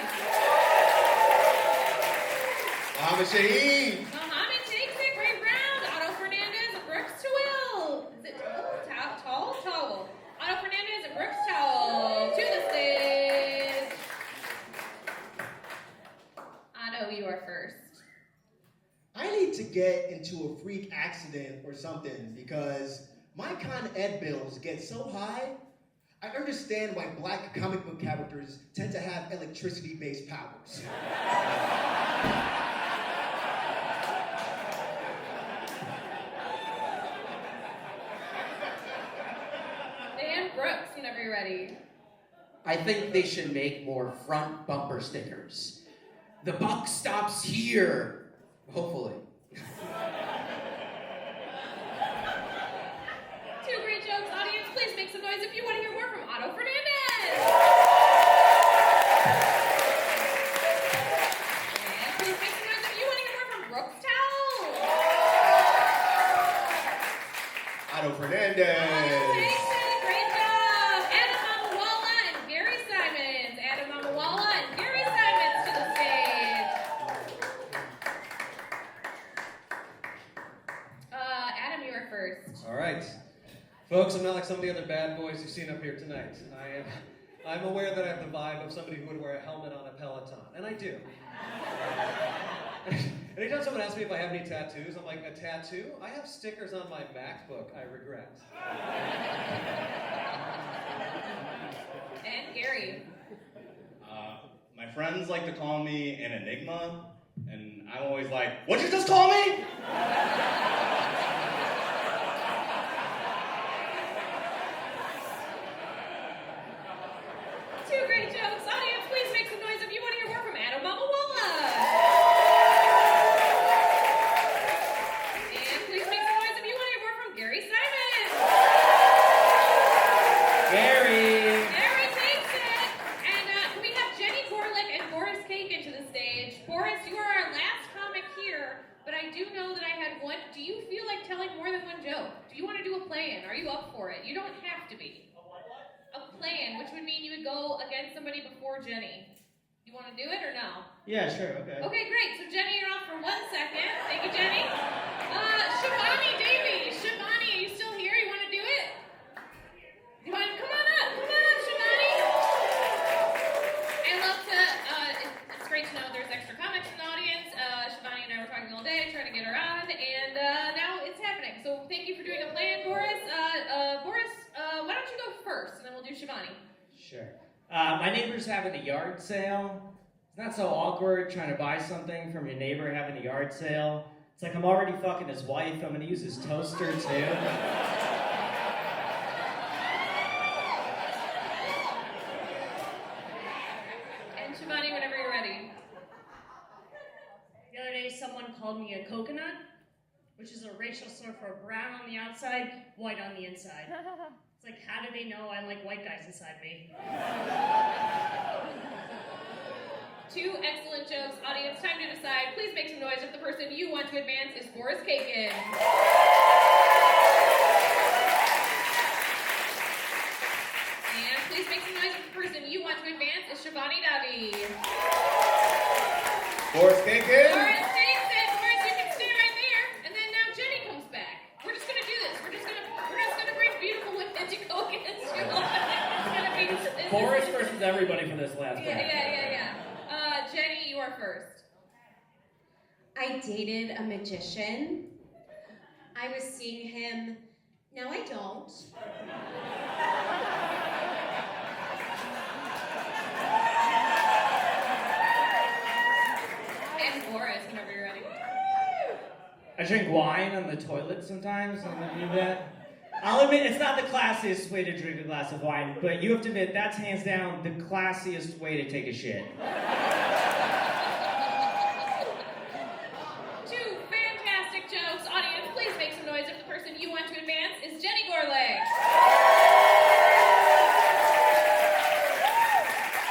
Mohammed Shaheen. Mohammed takes it. Great round. Otto Fernandez and Brooks Towell. Is it Towell? Towell. Otto Fernandez and Brooks Towell to the stage. Otto, you are first. I need to get into a freak accident or something because my Con Ed bills get so high. I understand why black comic book characters tend to have electricity-based powers. Dan Brooks, whenever you're ready. I think they should make more front bumper stickers. The buck stops here. Hopefully. 2 great jokes. Audience, please make some noise if you want to hear more from Otto Fernandez. And please make some noise if you want to hear more from Brooks Towell. Otto Fernandez. Great job. Adam Amawala and Gary Simons. Adam Amawala and Gary Simons to the stage. Adam, you are first. All right. Folks, I'm not like some of the other bad boys you've seen up here tonight. I'm aware that I have the vibe of somebody who would wear a helmet on a Peloton, and I do. Anytime someone asks me if I have any tattoos, I'm like, a tattoo? I have stickers on my MacBook I regret. And Gary. My friends like to call me an enigma, and I'm always like, what'd you just call me? Two great jokes. Audience, please make some noise if you want to hear more from Adam Amawala. And please telling more than one joke. Do you want to do a play-in? Are you up for it? You don't have to be. A play-in, which would mean you would go against somebody before Jenny. You want to do it or no? Yeah, sure, okay. Okay, great. So Jenny, you're off for 1 second. Thank you, Jenny. Shivani Davies. Shivani, are you still here? You want to do it? Come on up. Come on up, Shivani. I love to, it's great to know there's extra comics in the audience. Shivani and I were talking all day, trying to get her on, and now it's happening. So thank you for doing a plan, Boris. Boris, why don't you go first, and then we'll do Shivani. Sure. My neighbor's having a yard sale. It's not so awkward trying to buy something from your neighbor having a yard sale. It's like I'm already fucking his wife. I'm gonna use his toaster too. And Shivani, whenever you're ready. The other day, someone called me a coconut, which is a racial slur for brown on the outside, white on the inside. It's like, how do they know I like white guys inside me? 2 excellent jokes. Audience, time to decide. Please make some noise if the person you want to advance is Boris Kagan. And please make some noise if the person you want to advance is Shivani Davi. Boris Kagan. Boris Kagan. Boris, you can stay right there. And then now Jenny comes back. We're just gonna do this. We're just gonna bring beautiful women to go against you. It's gonna be Boris versus everybody for this last Yeah. round. Jenny, you are first. I dated a magician. I was seeing him. Now I don't. And Boris, whenever you're ready. I drink wine on the toilet sometimes. I'm gonna do that. I'll admit it's not the classiest way to drink a glass of wine, but you have to admit that's hands down the classiest way to take a shit. 2 fantastic jokes. Audience, please make some noise if the person you want to advance is Jenny Gorley.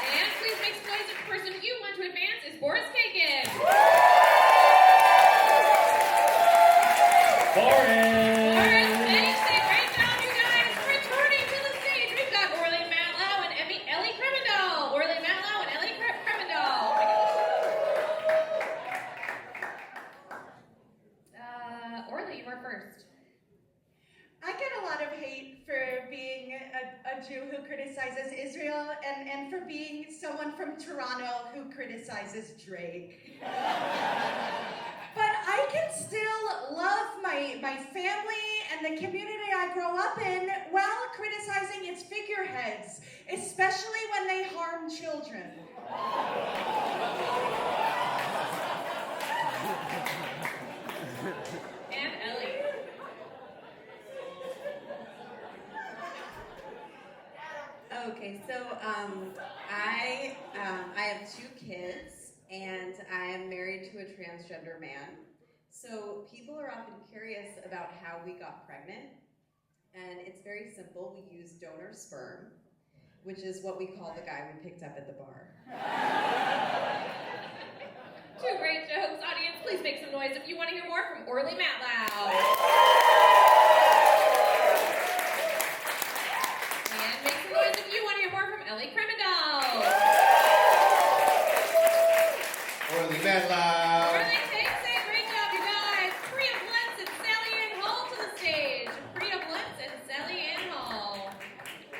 And please make some noise if the person you want to advance is Boris Kagan. Boris! Jew who criticizes Israel and for being someone from Toronto who criticizes Drake. But I can still love my family and the community I grow up in while criticizing its figureheads, especially when they harm children. And Ellie. Okay, so I have 2 kids, and I am married to a transgender man. So people are often curious about how we got pregnant, and it's very simple. We use donor sperm, which is what we call the guy we picked up at the bar. 2 great jokes. Audience, please make some noise if you want to hear more from Orly Matlow. And make some noise if you want to hear more from Ellie Kremendall. Orly Matlow. Orly, thanks, great job, you guys. Priya Blentz and Sally Ann Hall to the stage. Priya Blentz and Sally Ann Hall.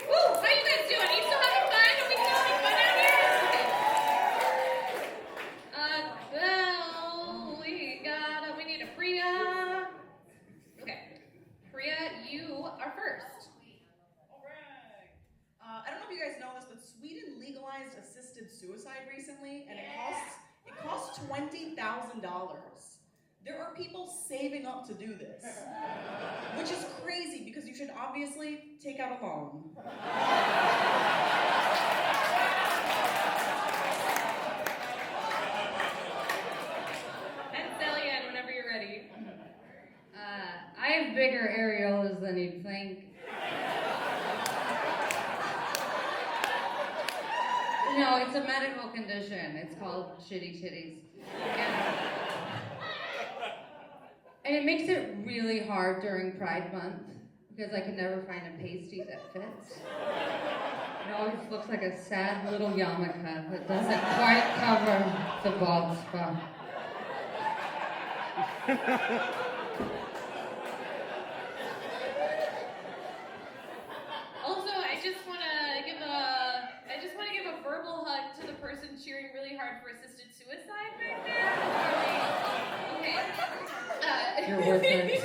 Woo, how you guys doing? Are you still having fun? Are we still having fun out here? We need a Priya. Okay, Priya, you are first. I don't know if you guys know this, but Sweden legalized assisted suicide recently, and it costs $20,000. There are people saving up to do this, which is crazy because you should obviously take out a loan. And Sally Ann, whenever you're ready. I have bigger areolas than you'd think. No, it's a medical condition. It's called shitty titties. And it makes it really hard during Pride Month because I can never find a pasty that fits. It always looks like a sad little yarmulke that doesn't quite cover the bald spot. Also, I just want to give a verbal hug to the person cheering really hard for assisted suicide back there. Okay. You're worth it.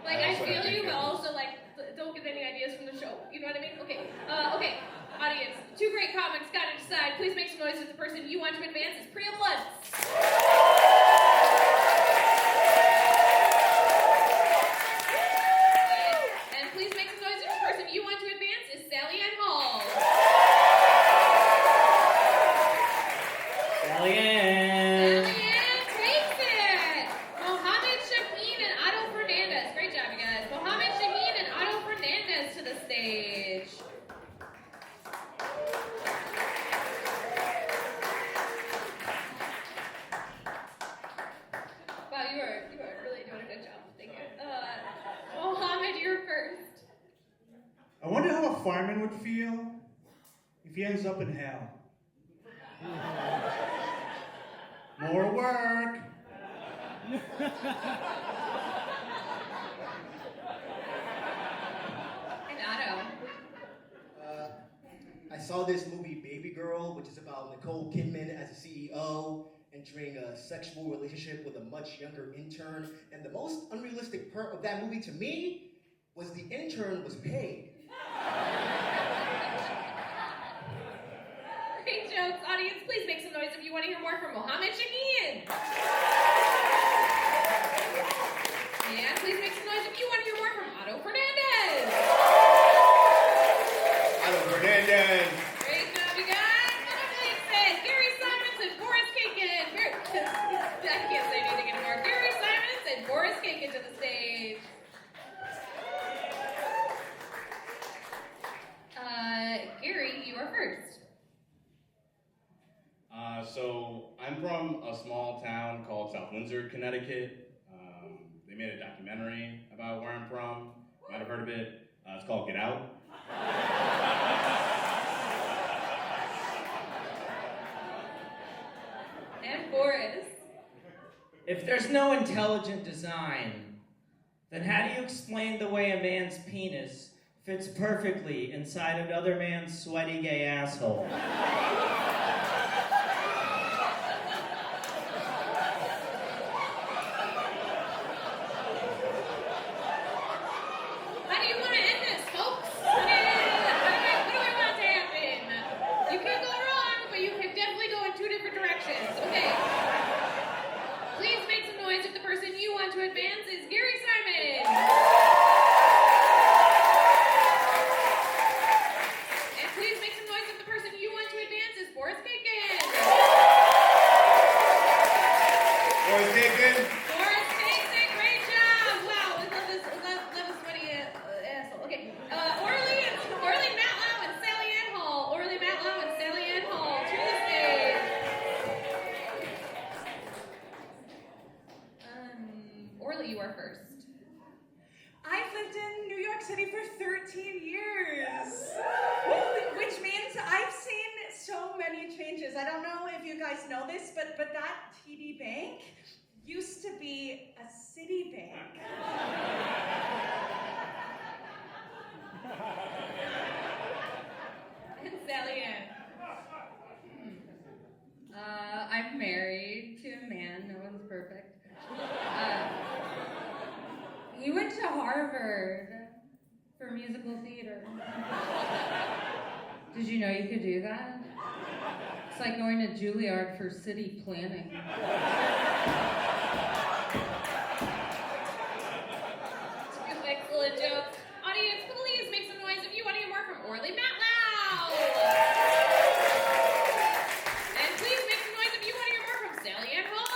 Like, I feel you, but also, like, don't get any ideas from the show. You know what I mean? Okay. Okay. Audience, two great comics got to decide. Please make some noise if the person you want to advance is Priya Blood. And please make some noise if the person you want to advance is Sally Ann Hall. Sally Ann. Sally Ann takes it. Mohammed Shaheen and Otto Fernandez. Great job, you guys. Mohammed Shaheen and Otto Fernandez to the stage. Wow, you are really doing a good job. Thank you. Mohammed, you're first. I wonder how a fireman would feel if he ends up in hell. More work. And Otto. I saw this movie Baby Girl, which is about Nicole Kidman as a CEO entering a sexual relationship with a much younger intern. And the most unrealistic part of that movie to me was the intern was paid. Great jokes. Audience, please make some noise if you want to hear more from Mohammed Shaheen. And please make some noise if you want to hear more from Otto Fernandez. Otto Fernandez. Great job, you guys. Otto Fernandez, Gary Simons and Boris Kakin. I can't say anything anymore. Gary Simons and Boris Kakin to the stage. Gary, you are first. So I'm from a small town called South Windsor, Connecticut. They made a documentary about where I'm from. You might have heard of it. It's called Get Out. And Boris. If there's no intelligent design, then how do you explain the way a man's penis fits perfectly inside another man's sweaty gay asshole? How do you want to end this, folks? What do we want to happen? You can go wrong, but you can definitely go in two different directions. Okay. Please make some noise if the person you want to advance is Gary Simon. And please make some noise if the person you want to advance is Boris Kakin. Boris Kakin. Boris Kakin, great job. Wow, we love this sweaty asshole. Okay. Orly Matlow and Sally Ann Hall. Orly Matlow and Sally Ann Hall to the stage. Orly, you are first. I've lived in New York City for 13 years, which means I've seen so many changes. I don't know if you guys know this, but that TD Bank used to be a city bank. And Sally Ann. I'm married to a man. No one's perfect. He went to Harvard for musical theater. Did you know you could do that? It's like going to Juilliard for city planning. Excellent joke. Audience, please make some noise if you want to hear more from Orly Matlow. And please make some noise if you want to hear more from Sally Ann Hall.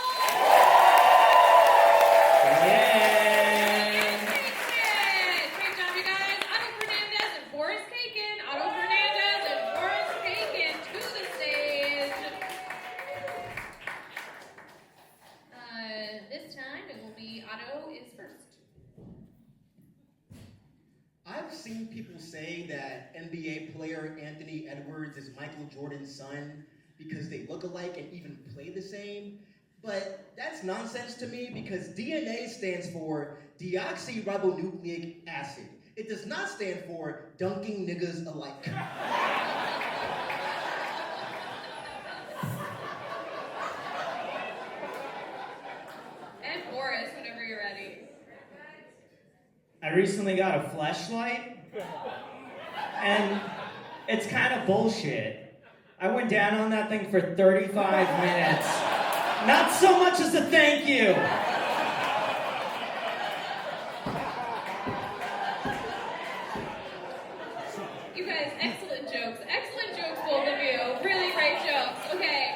Great job, you guys. Otto Fernandez and Boris Kakin. Otto Fernandez and Boris Kakin to the stage. This seen people say that NBA player Anthony Edwards is Michael Jordan's son because they look alike and even play the same. But that's nonsense to me because DNA stands for deoxyribonucleic acid. It does not stand for dunking niggas alike. And Boris, whenever you're ready. I recently got a fleshlight, and it's kind of bullshit. I went down on that thing for 35 minutes. Not so much as a thank you. You guys, excellent jokes. Excellent jokes, both of you. Really great jokes. Okay.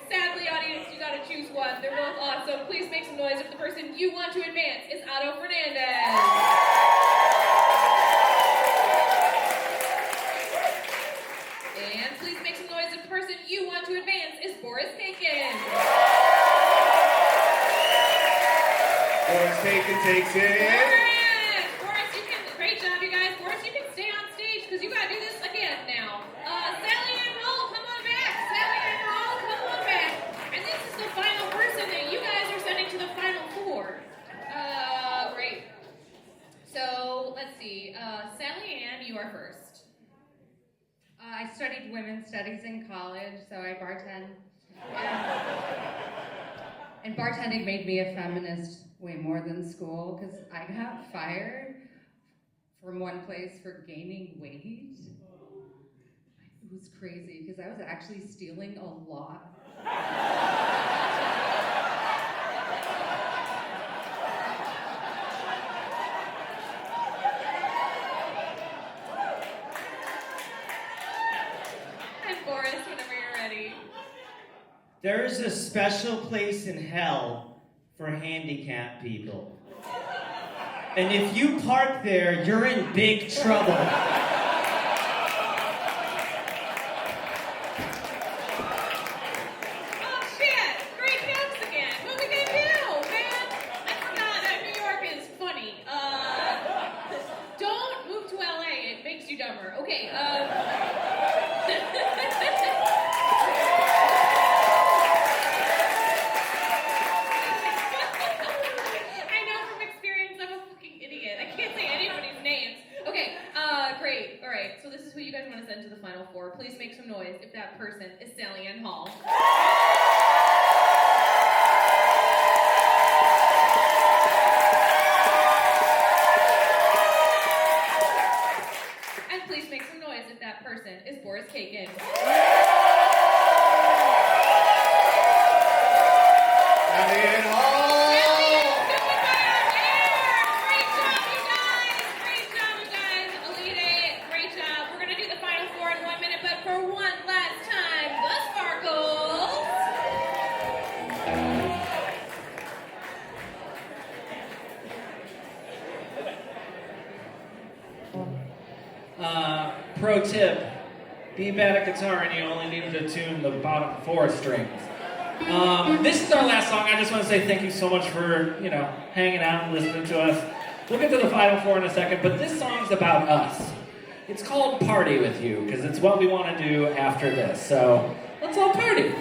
Sadly, audience, you gotta choose one. They're both awesome. Please make some noise if the person you want to advance is Otto Fernandez. And please make some noise if the person you want to advance is Boris Bacon. Boris Bacon takes it. Boris, you can, great job, you guys. Boris, you can stay on stage because you gotta do this again now. Sally Ann Hall, come on back. Sally Ann Hall, come on back. And this is the final person that you guys are sending to the final four. Great. So, let's see. Sally Ann, you are first. I studied women's studies in college, so I bartend. And bartending made me a feminist way more than school, because I got fired from one place for gaining weight. It was crazy, because I was actually stealing a lot. And Boris, whenever you're ready. There is a special place in hell for handicapped people. And if you park there, you're in big trouble. Oh shit! Great jokes again. What we gonna do, man? That's not. New York is funny. Don't move to LA. It makes you dumber. Okay. I know from experience I'm a fucking idiot. I can't say anybody's names. Okay, great. All right, so this is who you guys want to send to the final four. Please make some noise if that person is Sally Ann Hall. And please make some noise if that person is Boris Kagan. Sally Ann Hall. Great job, you guys. Elite, great job. We're going to do the final four in 1 minute, but for one last time, the Sparkles. Pro tip, be bad at guitar and you only need to tune the bottom 4 strings. This is our last song. I just want to say thank you so much for, hanging out and listening to us. We'll get to the final four in a second, but this song's about us. It's called Party With You, because it's what we want to do after this. So, let's all party.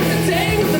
The day was the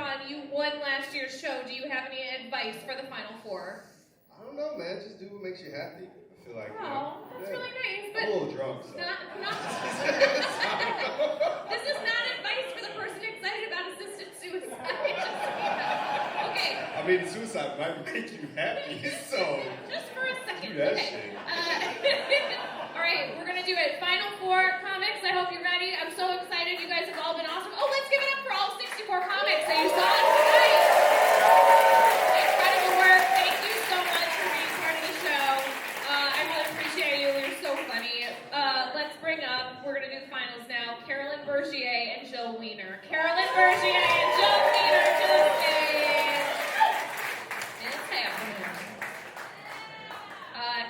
John, you won last year's show. Do you have any advice for the Final Four? I don't know, man. Just do what makes you happy. I feel like. Oh, that's really nice. But I'm a little drunk, so. This is not advice for the person excited about assisted suicide. Okay. I mean, suicide might make you happy, so. Just for a second. Do that Okay. shit. All right, we're gonna do it. Final four comics. I hope you're ready. I'm so excited. You guys have all been awesome. Oh, let's give it up for all 64 comics that you saw tonight. Incredible work. Thank you so much for being part of the show. I really appreciate you. You're so funny. Let's bring up. We're gonna do the finals now. Carolyn Bergier and Jill Wiener. Carolyn Bergier and Jill Wiener to the stage. It's happening.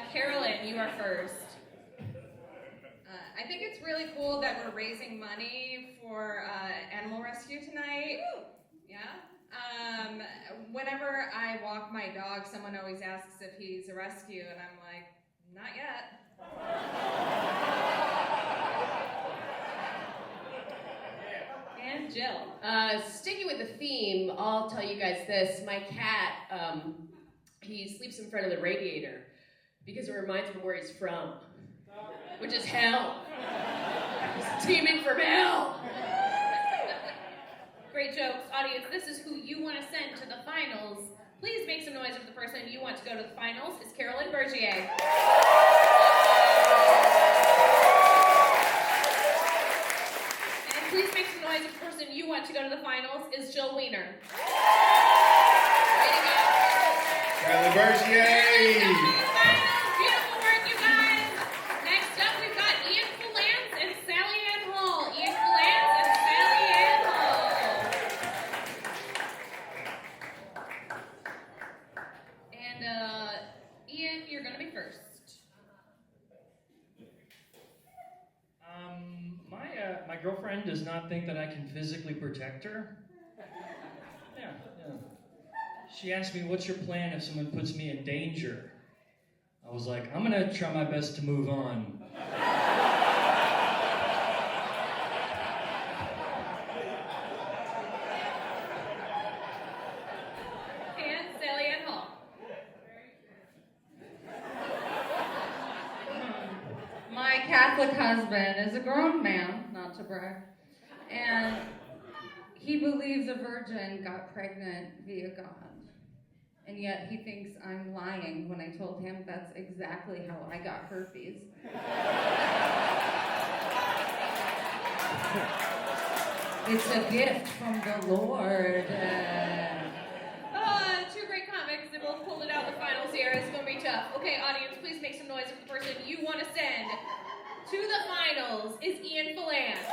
Carolyn, you are first. I think it's really cool that we're raising money for animal rescue tonight. Yeah. Whenever I walk my dog, someone always asks if he's a rescue, and I'm like, not yet. And Jill. Sticking with the theme, I'll tell you guys this. My cat, he sleeps in front of the radiator because it reminds him where he's from, which is hell. He's teaming from hell. Great jokes. Audience, this is who you want to send to the finals. Please make some noise if the person you want to go to the finals is Carolyn Bergier. And please make some noise if the person you want to go to the finals is Jill Wiener. Way to go. Carolyn Bergier. Beautiful work, you guys. Next up, we've got Ian Falance and Sally Ann Hall. Ian Falance and Sally Ann Hall. And Ian, you're gonna be first. My girlfriend does not think that I can physically protect her. Yeah. She asked me, what's your plan if someone puts me in danger? I was like, I'm gonna try my best to move on. And Sally Ann Hall. My Catholic husband is a grown man, not to brag, and he believes a virgin got pregnant via God. And yet he thinks I'm lying when I told him that's exactly how I got herpes. It's a gift from the Lord. Two great comics. They both pulled it out in the finals here. It's going to be tough. Okay, audience, please make some noise if the person you want to send to the finals is Ian Falance.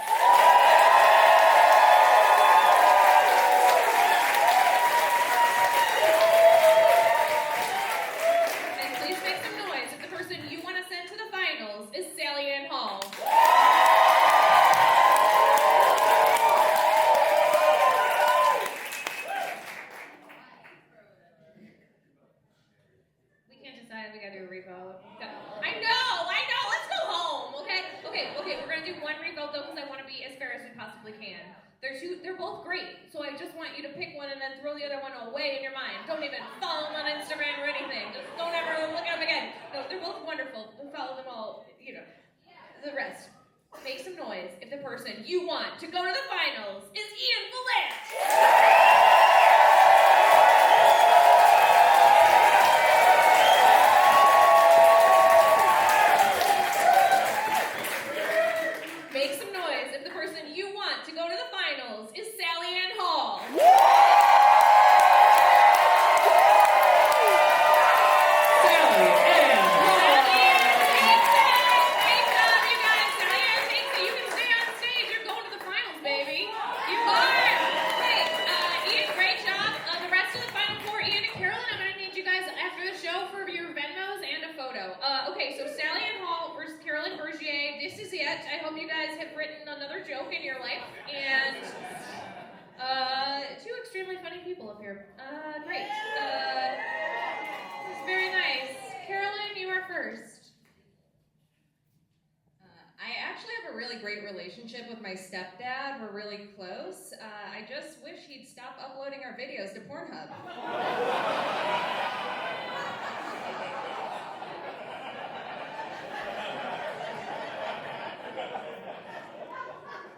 And please make some noise if the person you want to send to the finals is Sally Ann Hall. We can't decide. We gotta do a revote. I know. Let's go home. Okay. We're gonna do one revote though, because I want to be as fair as we possibly can. They're both great. So I just want you to pick one and then throw the other one away in your mind. Don't even follow them on Instagram or anything. Just don't ever look at them again. No, they're both wonderful. Follow them all. The rest. Make some noise if the person you want to go to the finals is Ian Falance. Make some noise if the person you want to go to the finals is Sally Ann Hall. Sally Ann Hall. Great job, you guys. Sally Ann thinks that you can stay on stage. You're going to the finals, baby. You are. Great. Ian, great job. The rest of the final four, Ian and Carolyn, I'm going to need you guys after the show for your Venmos and a photo. Okay, so Sally Ann Hall versus Carolyn Bergier. This is it. I hope you guys have written another joke in your life. And two extremely funny people up here. Great. This is very nice. Carolyn, you are first. I actually have a really great relationship relationship with my stepdad. We're really close. I just wish he'd stop uploading our videos to Pornhub.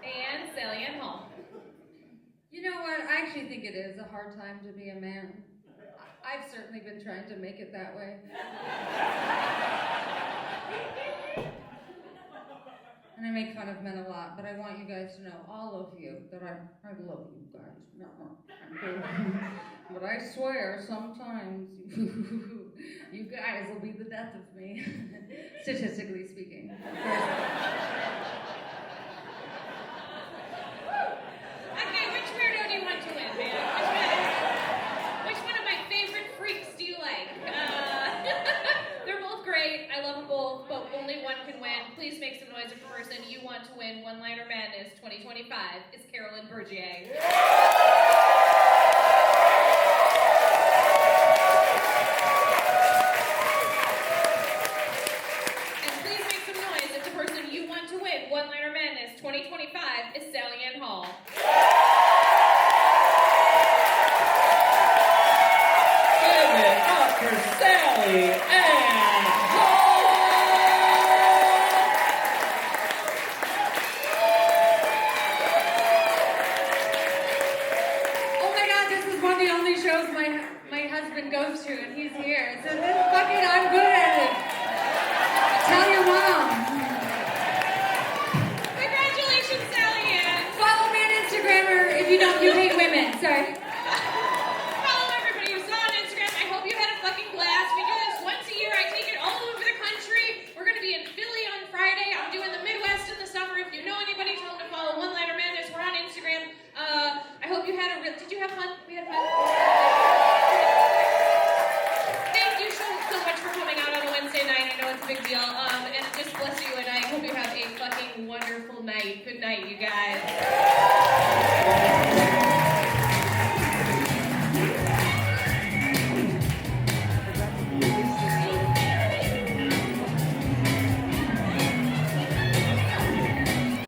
And Sally Ann Hall. You know what? I actually think it is a hard time to be a man. I've certainly been trying to make it that way. And I make fun of men a lot, but I want you guys to know, all of you, that I love you guys. No, I do. But I swear, sometimes you guys will be the death of me, statistically speaking. Okay, which weirdo do you want to win, man? Which one of my favorite freaks do you like? They're both great. I love them both, but only one can win. Please make some noise if the person you want to win One Liner Madness 2025 is Carolyn Bergier. And please make some noise if the person you want to win One Liner Madness 2025 is Sally Ann Hall. Give it up for Sally Ann Hall! Oh my God, this is one of the only shows my husband goes to, and he's here. So this fucking, I'm good at it. Tell your mom. Congratulations, Sally Ann. Follow me on Instagram, or if you don't, you hate women. Sorry. Follow everybody who's on Instagram. I hope you had a fucking blast. We do this once a year. I take it all over the country. We're going to be in Philly on Friday. I'm doing the Midwest in the summer. If you know anybody, tell them to follow One Liner Madness. We're on Instagram. I hope you had a real... Did you have fun? We had fun. Thank you so much for coming out on a Wednesday night. I know it's a big deal. And just bless you, and I hope you have a fucking wonderful night. Good night, you guys.